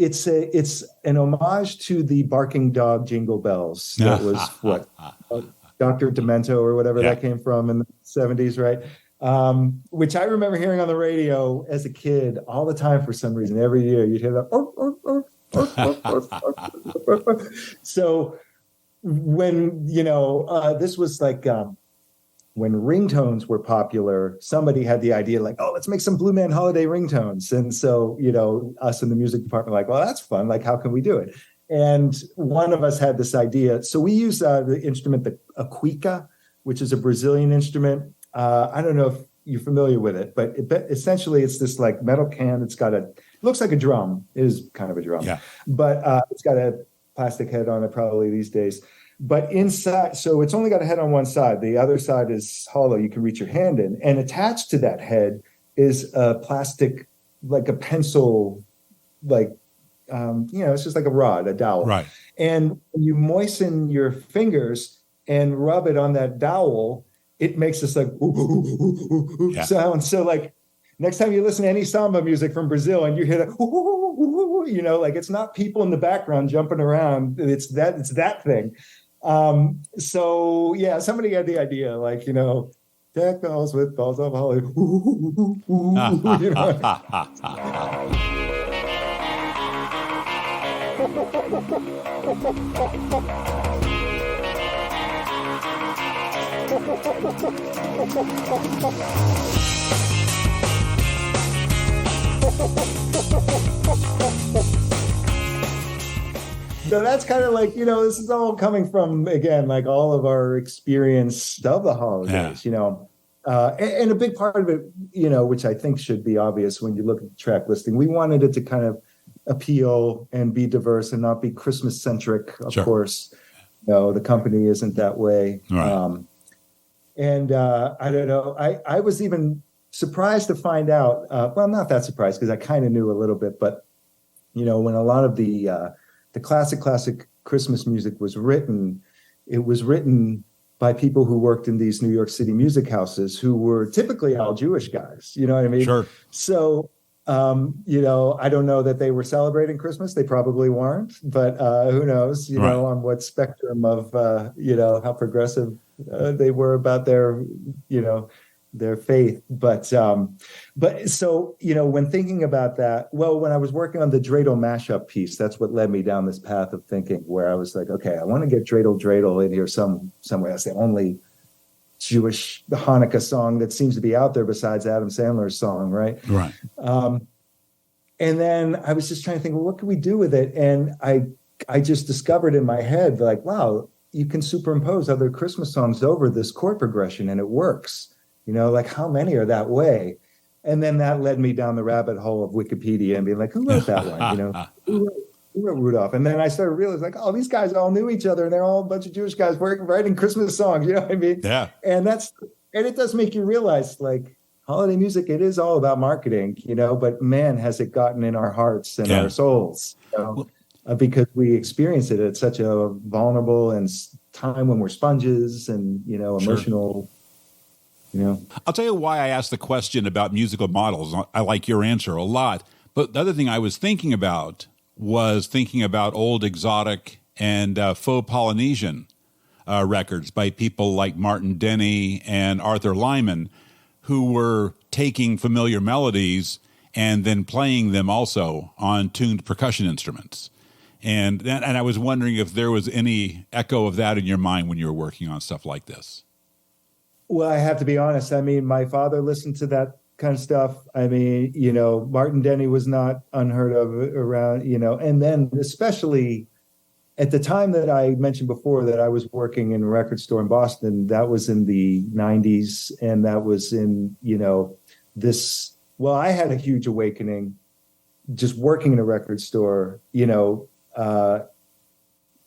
an homage to the barking dog Jingle Bells. That was what Dr. Demento or whatever that came from in the 70s, right? Which I remember hearing on the radio as a kid all the time for some reason. Every year you'd hear that. So when, this was like when ringtones were popular, somebody had the idea like, oh, let's make some Blue Man Holiday ringtones. And so, us in the music department were like, well, that's fun. Like, how can we do it? And one of us had this idea. So we use the instrument, a cuica, which is a Brazilian instrument. I don't know if you're familiar with it, but essentially it's this like metal can. It's got a looks like a drum. It is kind of a drum, but it's got a plastic head on it probably these days. But inside, so it's only got a head on one side. The other side is hollow. You can reach your hand in. And attached to that head is a plastic, like a pencil, like, it's just like a rod, a dowel. Right. And when you moisten your fingers and rub it on that dowel, it makes this like sound. So like next time you listen to any samba music from Brazil and you hear that, like it's not people in the background jumping around. It's that thing. So yeah, somebody had the idea, like, deck bells with balls of holly. So that's kind of like, this is all coming from, again, like all of our experience of the holidays, and a big part of it, which I think should be obvious when you look at the track listing, we wanted it to kind of appeal and be diverse and not be Christmas centric. Of course, the company isn't that way. Right. I don't know. I was even surprised to find out, well, not that surprised because I kind of knew a little bit, but, when a lot of the classic Christmas music was written, it was written by people who worked in these New York City music houses who were typically all Jewish guys. You know what I mean? Sure. So, I don't know that they were celebrating Christmas. They probably weren't, but who knows, on what spectrum of, how progressive they were about their faith. But so, when thinking about that, well, when I was working on the dreidel mashup piece, that's what led me down this path of thinking where I was like, okay, I want to get dreidel in here some way. That's the only Jewish Hanukkah song that seems to be out there besides Adam Sandler's song, right? Right. And then I was just trying to think, well, what can we do with it? And I just discovered in my head, like, wow, you can superimpose other Christmas songs over this chord progression and it works. Like how many are that way? And then that led me down the rabbit hole of Wikipedia and being like, who wrote that one? Who wrote Rudolph? And then I started realizing, like, oh, these guys all knew each other and they're all a bunch of Jewish guys writing Christmas songs. You know what I mean? Yeah. And it does make you realize, like, holiday music, it is all about marketing, but man, has it gotten in our hearts and our souls, because we experience it at such a vulnerable and time when we're sponges and, emotional. I'll tell you why I asked the question about musical models. I like your answer a lot. But the other thing I was thinking about was old exotic and faux Polynesian records by people like Martin Denny and Arthur Lyman, who were taking familiar melodies and then playing them also on tuned percussion instruments. And I was wondering if there was any echo of that in your mind when you were working on stuff like this. Well, I have to be honest. I mean, my father listened to that kind of stuff. I mean, Martin Denny was not unheard of around, and then especially at the time that I mentioned before that I was working in a record store in Boston, that was in the 90s. And that was in, I had a huge awakening just working in a record store,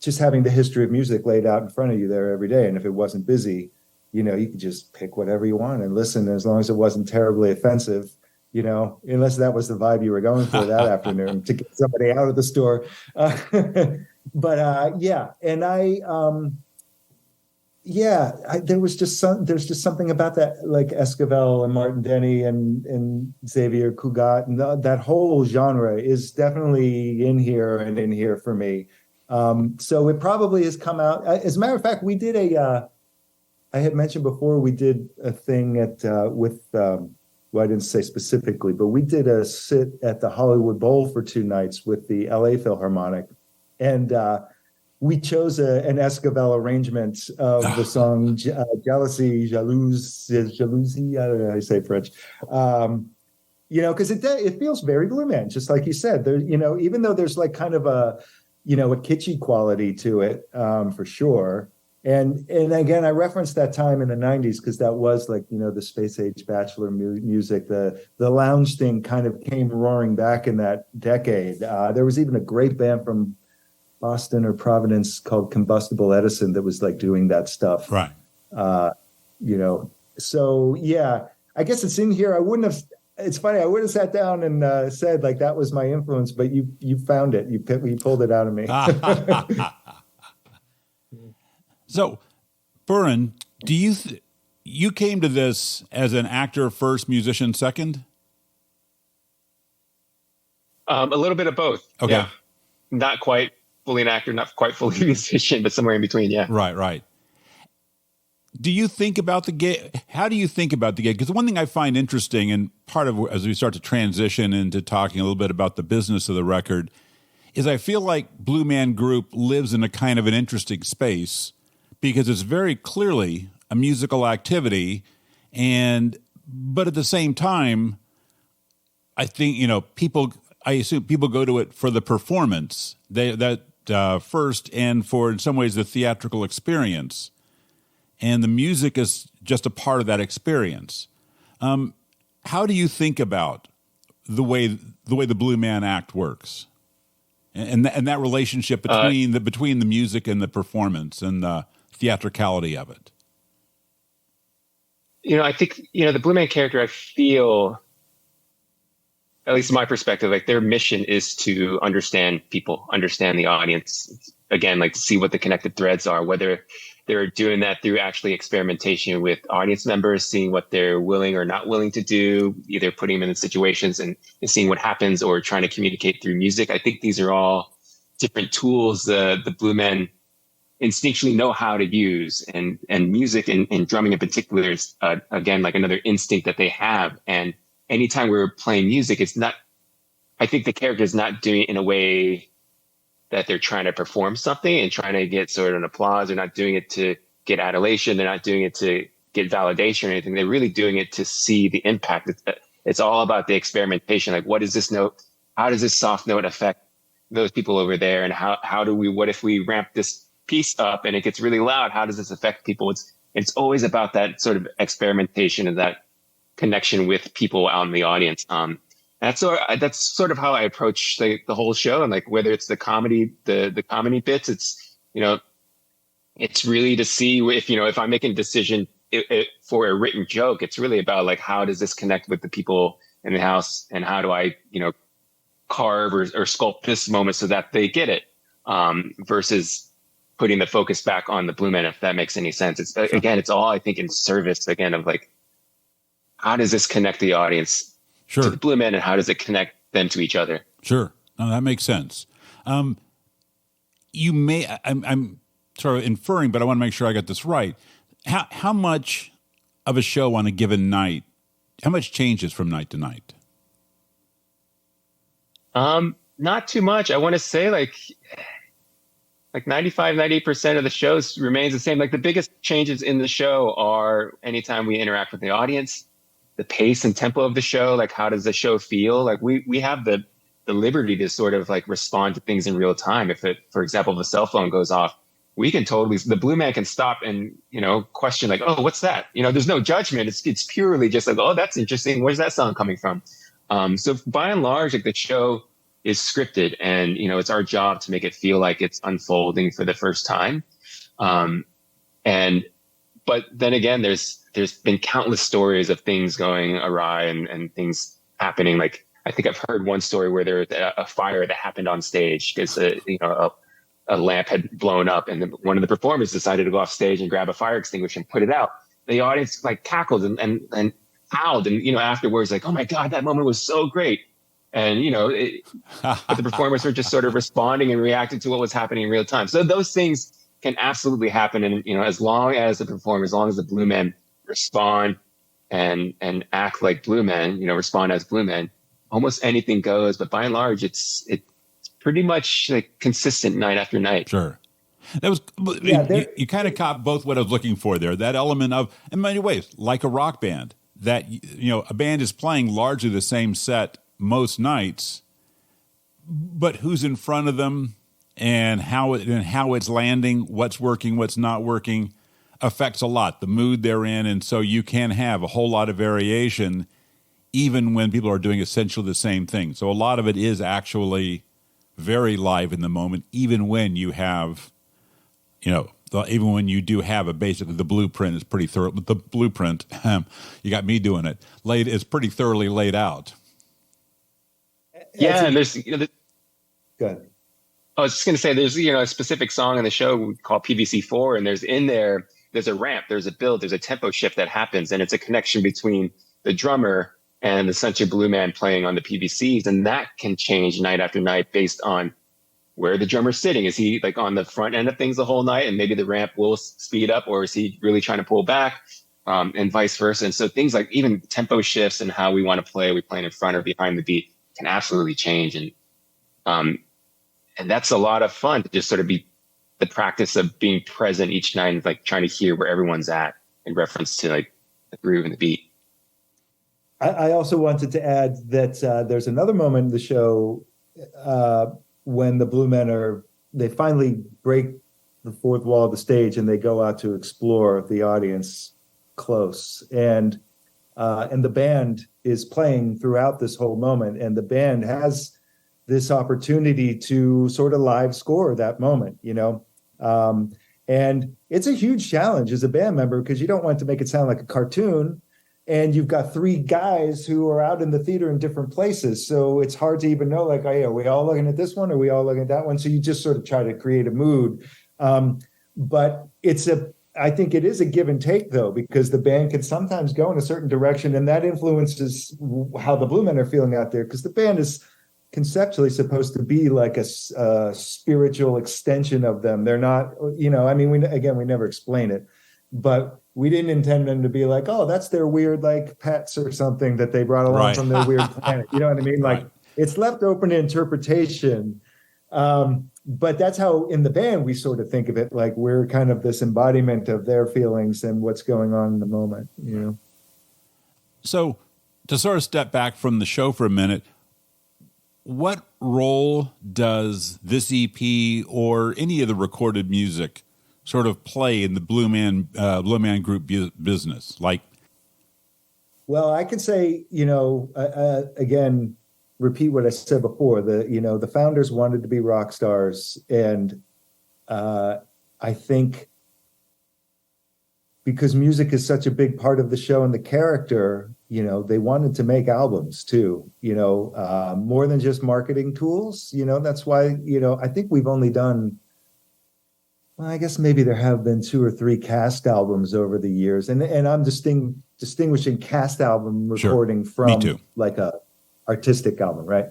just having the history of music laid out in front of you there every day. And if it wasn't busy, you could just pick whatever you want and listen as long as it wasn't terribly offensive, unless that was the vibe you were going for that afternoon to get somebody out of the store. Yeah. And there's just something about that, like Esquivel and Martin Denny and Xavier Cugat, and that whole genre is definitely in here for me. So it probably has come out. As a matter of fact, we did I had mentioned before, we did a thing I didn't say specifically, but we did a sit at the Hollywood Bowl for 2 nights with the LA Philharmonic. And we chose an Esquivel arrangement of the song Jalousie, I don't know how you say French. Because it feels very Blue Man, just like you said. There, even though there's like kind of a kitschy quality to it, for sure. And again, I referenced that time in the 90s because that was like, the space age bachelor music. The lounge thing kind of came roaring back in that decade. There was even a great band from Boston or Providence called Combustible Edison that was like doing that stuff. Right. So yeah, I guess it's in here. It's funny. I would have sat down and said like that was my influence, but you found it. You pulled it out of me. So, Bhurin, do you came to this as an actor first, musician second? A little bit of both. Okay. Yeah. Not quite fully an actor, not quite fully a musician, but somewhere in between. Yeah. Right. Do you think about the gig? How do you think about the gig? Because the one thing I find interesting, and part of as we start to transition into talking a little bit about the business of the record, is I feel like Blue Man Group lives in a kind of an interesting space because it's very clearly a musical activity, but at the same time, I think I assume people go to it for the performance first, and for in some ways the theatrical experience. And the music is just a part of that experience. How do you think about the way the Blue Man Act works, and that relationship between the music and the performance and the theatricality of it? I think the Blue Man character, I feel, at least in my perspective, like their mission is to understand people, understand the audience. Again, like to see what the connected threads are, whether they're doing that through actually experimentation with audience members, seeing what they're willing or not willing to do, either putting them in situations and seeing what happens, or trying to communicate through music. I think these are all different tools the Blue Men instinctually know how to use, and music and drumming in particular is again like another instinct that they have. And anytime we're playing music, I think the character is not doing it in a way that they're trying to perform something and trying to get sort of an applause. They're not doing it to get adulation. They're not doing it to get validation or anything. They're really doing it to see the impact. It's all about the experimentation. Like, what is this note? How does this soft note affect those people over there? And what if we ramp this piece up and it gets really loud? How does this affect people? It's always about that sort of experimentation and that connection with people out in the audience. That's sort of how I approach the whole show. And like, whether it's the comedy, the comedy bits, it's really to see if I'm making a decision for a written joke, it's really about like, how does this connect with the people in the house, and how do I, carve or sculpt this moment so that they get it, versus putting the focus back on the Blue Man, if that makes any sense. It's again, it's all, I think, in service again of like, how does this connect the audience to the Blue Man, and how does it connect them to each other? Sure. No, that makes sense. I'm sort of inferring, but I want to make sure I got this right. How much of a show on a given night, how much changes from night to night? Not too much. I want to say like 95, 98% of the shows remains the same. Like the biggest changes in the show are anytime we interact with the audience, the pace and tempo of the show, like how does the show feel? Like we have the liberty to sort of like respond to things in real time. For example, if a cell phone goes off, the Blue Man can stop and, question like, oh, what's that? There's no judgment. It's purely just like, oh, that's interesting. Where's that sound coming from? So by and large, like the show is scripted, and, it's our job to make it feel like it's unfolding for the first time. But then again, there's been countless stories of things going awry and things happening. Like, I think I've heard one story where there was a fire that happened on stage because, a lamp had blown up, and one of the performers decided to go off stage and grab a fire extinguisher and put it out. The audience like cackled and howled, and, afterwards, like, oh my God, that moment was so great. And, but the performers were just sort of responding and reacting to what was happening in real time. So those things can absolutely happen. And, as long as the Blue Men respond and act like Blue Men, respond as Blue Men, almost anything goes. But by and large, it's pretty much like consistent night after night. Sure. That was, you kind of caught both what I was looking for there. That element of, in many ways, like a rock band, that, a band is playing largely the same set most nights, but who's in front of them and how it's landing, what's working, what's not working, affects a lot, the mood they're in. And so you can have a whole lot of variation even when people are doing essentially the same thing. So a lot of it is actually very live in the moment, even when you have, even when you do have basically the blueprint is pretty thorough. The blueprint, you got me doing it, is pretty thoroughly laid out. Yeah, and there's, Go ahead. I was just going to say, there's, a specific song in the show called PVC4, and there's a ramp, there's a build, there's a tempo shift that happens, and it's a connection between the drummer and the Century Blue Man playing on the PVCs, and that can change night after night based on where the drummer's sitting. Is he like on the front end of things the whole night, and maybe the ramp will speed up, or is he really trying to pull back, and vice versa? And so things like even tempo shifts and how we want to play, are we playing in front or behind the beat, can absolutely change. And that's a lot of fun to just sort of be the practice of being present each night and like trying to hear where everyone's at in reference to like the groove and the beat. I also wanted to add that there's another moment in the show when the Blue Men they finally break the fourth wall of the stage and they go out to explore the audience close. And the band is playing throughout this whole moment. And the band has this opportunity to sort of live score that moment, and it's a huge challenge as a band member because you don't want to make it sound like a cartoon. And you've got three guys who are out in the theater in different places. So it's hard to even know, like, are we all looking at this one? Are we all looking at that one? So you just sort of try to create a mood. But I think it is a give and take, though, because the band can sometimes go in a certain direction, and that influences how the Blue Men are feeling out there, because the band is conceptually supposed to be like a spiritual extension of them. They're not, we never explain it, but we didn't intend them to be like, oh, that's their weird, like, pets or something that they brought along from their weird planet. You know what I mean? Like, It's left open to interpretation. But that's how in the band we sort of think of it, like we're kind of this embodiment of their feelings and what's going on in the moment, So to sort of step back from the show for a minute, what role does this EP or any of the recorded music sort of play in the Blue Man Group business? Like, well, I could say, again, repeat what I said before. The founders wanted to be rock stars, and I think because music is such a big part of the show and the character, they wanted to make albums too. More than just marketing tools. That's why I think we've only done. Well, I guess maybe there have been 2 or 3 cast albums over the years, and I'm distinguishing cast album recording from like a artistic album, right?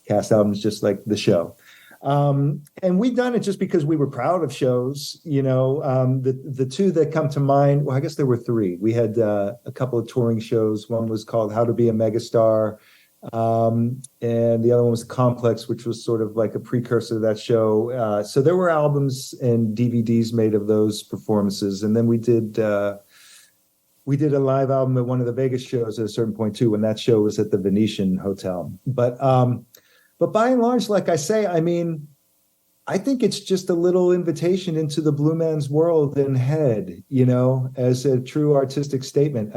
Cast album is just like the show, and we've done it just because we were proud of shows. The 2 that come to mind. Well, I guess there were 3. We had a couple of touring shows. One was called "How to Be a Megastar." And the other one was Complex, which was sort of like a precursor to that show. So there were albums and DVDs made of those performances. And then we did a live album at one of the Vegas shows at a certain point too, when that show was at the Venetian Hotel. But by and large, like I say, I think it's just a little invitation into the Blue Man's world and head, as a true artistic statement.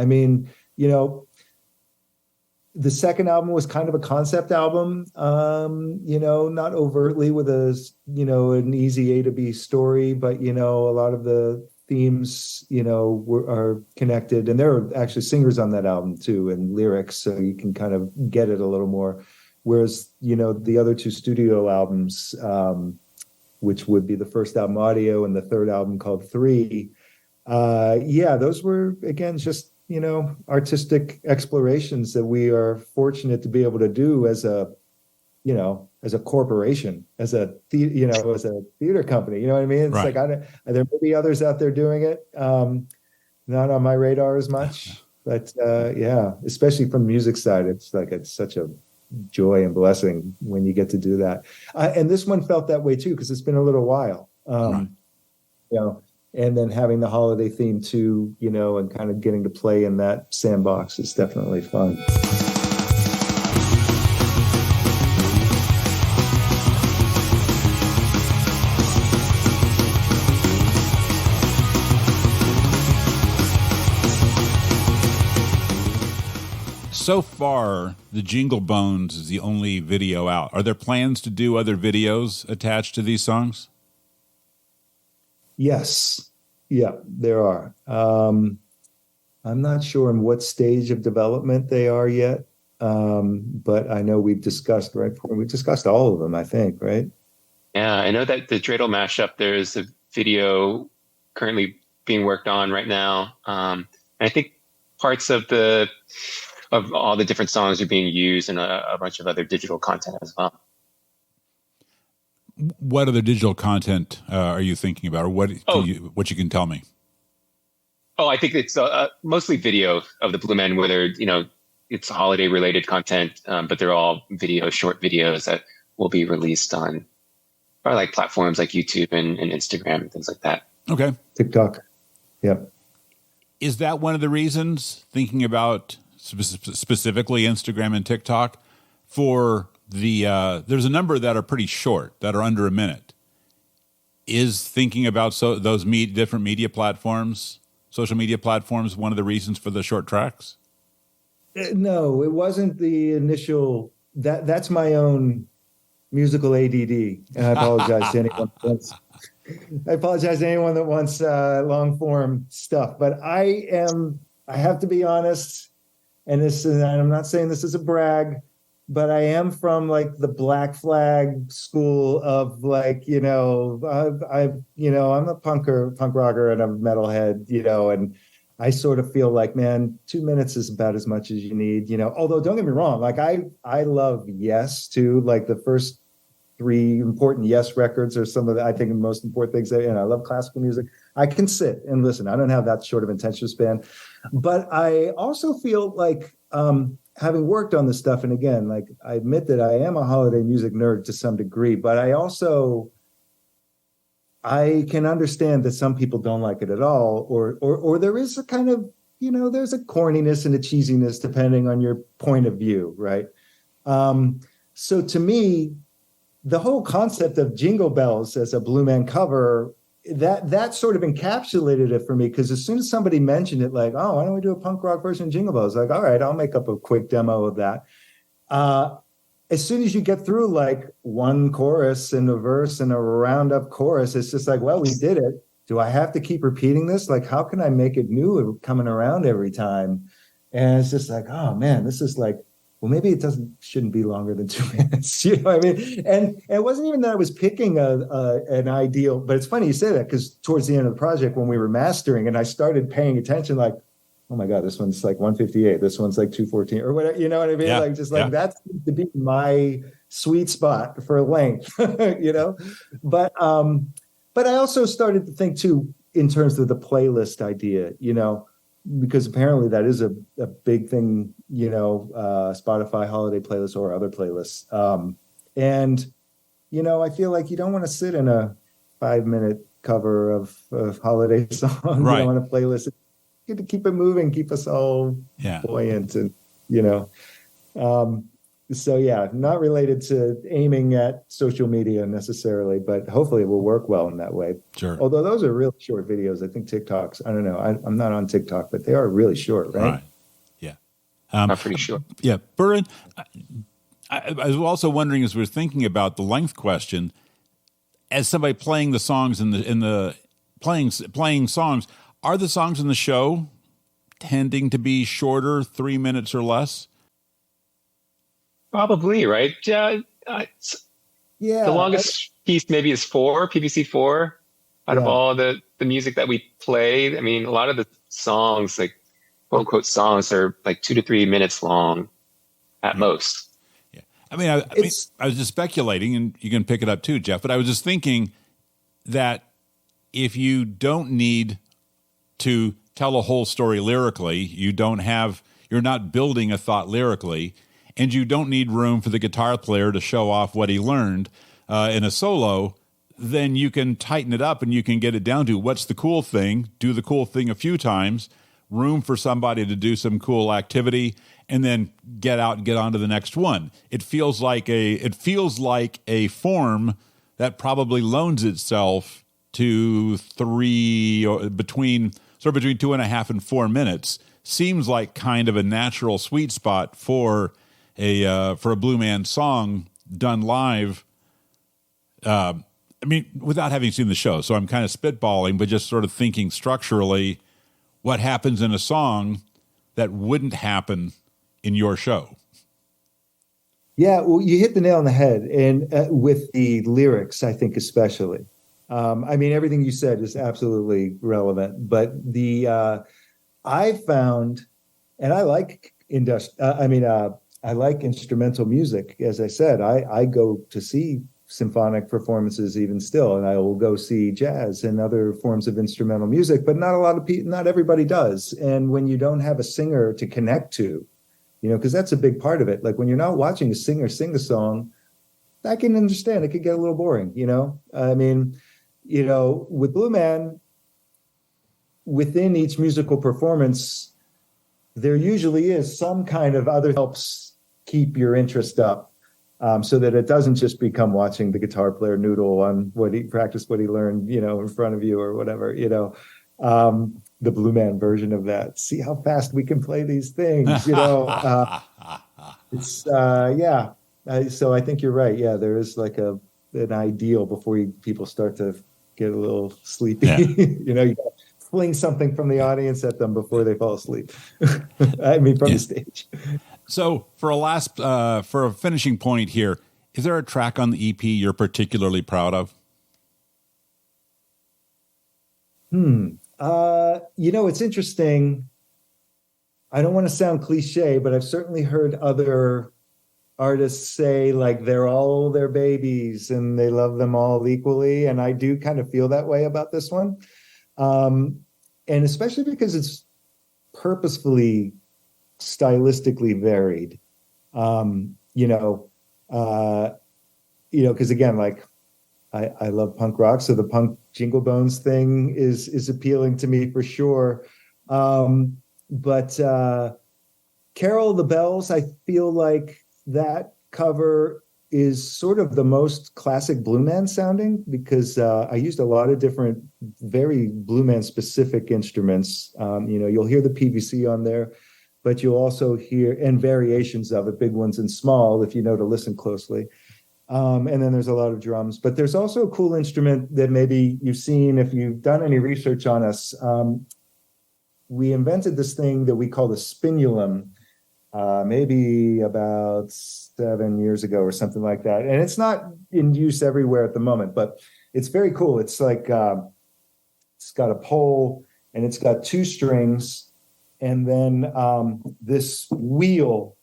The second album was kind of a concept album, not overtly with an easy A to B story, but, a lot of the themes, are connected. And there are actually singers on that album too, and lyrics, so you can kind of get it a little more. Whereas, the other 2 studio albums, which would be the first album Audio and the third album called 3, those were, again, just artistic explorations that we are fortunate to be able to do as a corporation, as a theater company. You know what I mean? It's like, there may be others out there doing it. Not on my radar as much, but especially from the music side, it's such a joy and blessing when you get to do that. And this one felt that way too, because it's been a little while. And then having the holiday theme too, and kind of getting to play in that sandbox is definitely fun. So far, the Jingle Bones is the only video out. Are there plans to do other videos attached to these songs? Yes. Yeah, there are. I'm not sure in what stage of development they are yet, but I know we've discussed, right? We've discussed all of them, I think, right? Yeah, I know that the dreidel mashup, there's a video currently being worked on right now. And I think parts of all the different songs are being used in a bunch of other digital content as well. What other digital content are you thinking about, or what you can tell me? Oh, I think it's mostly video of the Blue Men, whether, it's holiday related content, but they're all short videos that will be released on like platforms like YouTube and Instagram and things like that. Okay. TikTok. Yep. Is that one of the reasons, thinking about specifically Instagram and TikTok, for there's a number that are pretty short, that are under a minute? Is thinking about those different media platforms, social media platforms, one of the reasons for the short tracks? No, it wasn't the initial. That's my own musical ADD, and I apologize to anyone that wants. I apologize to anyone that wants long form stuff, but I have to be honest, and I'm not saying this is a brag, but I am from like the Black Flag school of like, I'm a punk rocker and a metalhead, and I sort of feel like, man, 2 minutes is about as much as you need, although don't get me wrong, like I love Yes too, like the first 3 important Yes records are some of the, I think, the most important things and I love classical music. I can sit and listen. I don't have that short of attention span, but I also feel like, having worked on this stuff, and again, like I admit that I am a holiday music nerd to some degree, but I can understand that some people don't like it at all, or there is a kind of, there's a corniness and a cheesiness depending on your point of view, right? So to me, the whole concept of Jingle Bells as a Blue Man cover, that sort of encapsulated it for me, because as soon as somebody mentioned it, like, oh, why don't we do a punk rock version of Jingle Bells? Like, all right, I'll make up a quick demo of that. As soon as you get through like one chorus and a verse and a roundup chorus, it's just like, well, we did it. Do I have to keep repeating this? Like, how can I make it new coming around every time? And it's just like, oh man, this is like, well, maybe it shouldn't be longer than 2 minutes. You know what I mean? And it wasn't even that I was picking an ideal, but it's funny you say that, because towards the end of the project, when we were mastering and I started paying attention, like, oh my God, this one's like 158, this one's like 214 or whatever, you know what I mean? Yeah, like, just like that seems to be my sweet spot for length, But I also started to think too, in terms of the playlist idea, because apparently that is a big thing, Spotify holiday playlists or other playlists. And I feel like you don't want to sit in a 5-minute cover of holiday songs on a playlist. Good to keep it moving, keep us all buoyant, and so yeah, not related to aiming at social media necessarily, but hopefully it will work well in that way. Sure. Although those are really short videos. I think TikToks, I don't know, I'm not on TikTok, but they are really short, right? Yeah. I'm pretty sure. Yeah. Bhurin, I was also wondering, as we were thinking about the length question, as somebody playing the songs playing songs, are the songs in the show tending to be shorter, 3 minutes or less? Probably, right? Yeah. The longest piece maybe is PVC 4 out of all the music that we play. I mean, a lot of the songs, like quote unquote songs, are like 2 to 3 minutes long at most. Yeah. I mean, I was just speculating, and you can pick it up too, Jeff, but I was just thinking that if you don't need to tell a whole story lyrically, you're not building a thought lyrically, and you don't need room for the guitar player to show off what he learned in a solo, then you can tighten it up and you can get it down to what's the cool thing, do the cool thing a few times, room for somebody to do some cool activity, and then get out and get on to the next one. It feels like a form that probably loans itself to between 2.5 and 4 minutes, seems like kind of a natural sweet spot for a Blue Man song done live. I mean, without having seen the show, so I'm kind of spitballing, but just sort of thinking structurally, what happens in a song that wouldn't happen in your show? Yeah, well, you hit the nail on the head, and with the lyrics, I think especially. I mean, everything you said is absolutely relevant, but I found, and I like I like instrumental music. As I said, I go to see symphonic performances even still, and I will go see jazz and other forms of instrumental music, but not a lot of people, not everybody does. And when you don't have a singer to connect to, because that's a big part of it. Like when you're not watching a singer sing a song, I can understand it could get a little boring, I mean, with Blue Man, within each musical performance, there usually is some kind of other helps keep your interest up, so that it doesn't just become watching the guitar player noodle on what he learned, in front of you or whatever, the Blue Man version of that. See how fast we can play these things, it's yeah. So I think you're right. Yeah, there is like an ideal before people start to get a little sleepy. Yeah. You gotta fling something from the audience at them before they fall asleep. I mean, from the stage. So for a finishing point here, is there a track on the EP you're particularly proud of? It's interesting. I don't want to sound cliche, but I've certainly heard other artists say like they're all their babies and they love them all equally. And I do kind of feel that way about this one. And especially because it's purposefully stylistically varied. Because again, like I love punk rock, so the punk Jingle Bones thing is appealing to me for sure. But Carol of the Bells, I feel like that cover is sort of the most classic Blue Man sounding, because I used a lot of different, very Blue Man specific instruments. You'll hear the PVC on there, but you'll also hear, and variations of it, big ones and small, if you know to listen closely. And then there's a lot of drums, but there's also a cool instrument that maybe you've seen if you've done any research on us. We invented this thing that we call the spinulum, maybe about 7 years ago or something like that. And it's not in use everywhere at the moment, but it's very cool. It's like, it's got a pole and it's got two strings, and then this wheel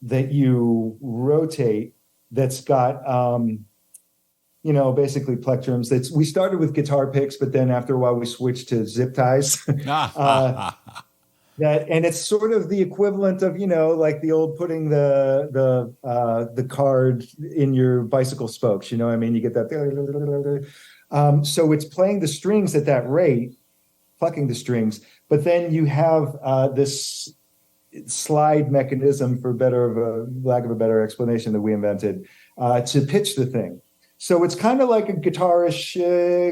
that you rotate that's got, basically plectrums. We started with guitar picks, but then after a while we switched to zip ties. And it's sort of the equivalent of, like the old putting the card in your bicycle spokes, you get that. So it's playing the strings at that rate, plucking the strings, but then you have this slide mechanism, for lack of a better explanation, that we invented to pitch the thing. So it's kind of like a guitarish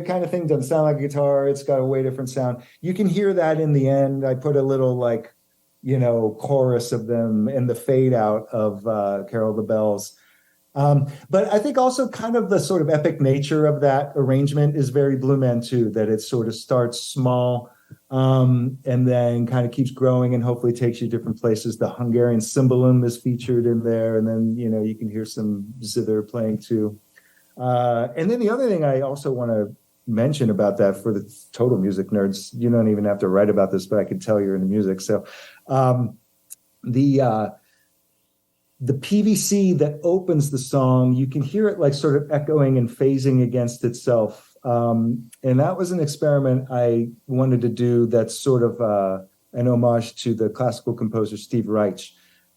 kind of thing. Doesn't sound like a guitar. It's got a way different sound. You can hear that in the end. I put a little chorus of them in the fade out of Carol of the Bells. But I think also kind of the sort of epic nature of that arrangement is very Blue Man too, that it sort of starts small and then kind of keeps growing and hopefully takes you different places. The Hungarian cymbalum is featured in there, and then you can hear some zither playing too. And then the other thing I also want to mention about that, for the total music nerds, you don't even have to write about this, but I can tell you're into music. So the PVC that opens the song, you can hear it like sort of echoing and phasing against itself. And that was an experiment I wanted to do that's sort of an homage to the classical composer Steve Reich,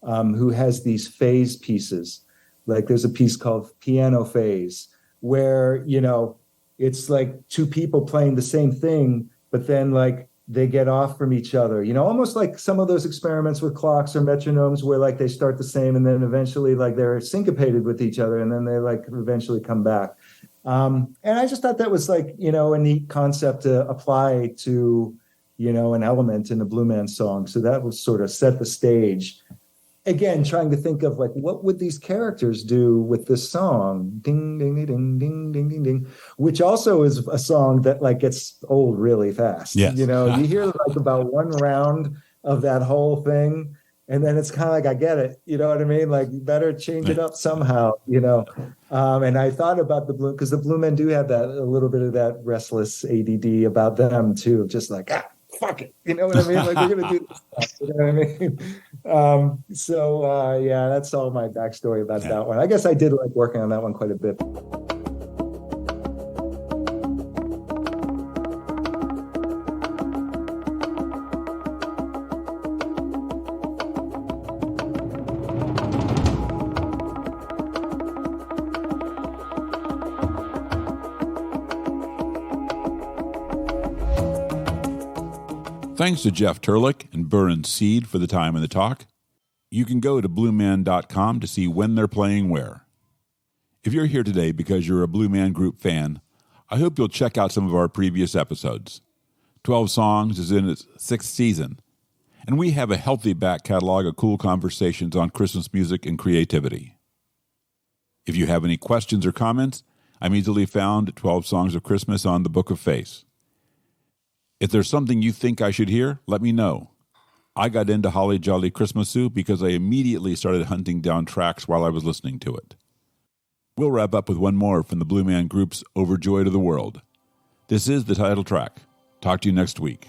who has these phase pieces. Like there's a piece called Piano Phase, where, it's like two people playing the same thing, but then like they get off from each other, almost like some of those experiments with clocks or metronomes where like they start the same and then eventually like they're syncopated with each other and then they like eventually come back. And I just thought that was like, a neat concept to apply to an element in a Blue Man song. So that was sort of set the stage. Again, trying to think of like, what would these characters do with this song? Ding, ding, ding, ding, ding, ding, ding, which also is a song that like gets old really fast. Yes. You hear like about one round of that whole thing, and then it's kind of like, I get it. You know what I mean? Like, you better change it up somehow, And I thought about because the Blue Men do have a little bit of that restless ADD about them too, just like, fuck it. You know what I mean? Like, we're going to do this stuff. You know what I mean? Yeah, that's all my backstory about that one. I guess I did like working on that one quite a bit. Thanks to Jeff Turlik and Bhurin Sead for the time and the talk. You can go to blueman.com to see when they're playing where. If you're here today because you're a Blue Man Group fan, I hope you'll check out some of our previous episodes. 12 Songs is in its 6th season, and we have a healthy back catalog of cool conversations on Christmas music and creativity. If you have any questions or comments, I'm easily found at 12 Songs of Christmas on the Book of Face. If there's something you think I should hear, let me know. I got into Holly Jolly Christmasoo because I immediately started hunting down tracks while I was listening to it. We'll wrap up with one more from the Blue Man Group's Overjoy to the World. This is the title track. Talk to you next week.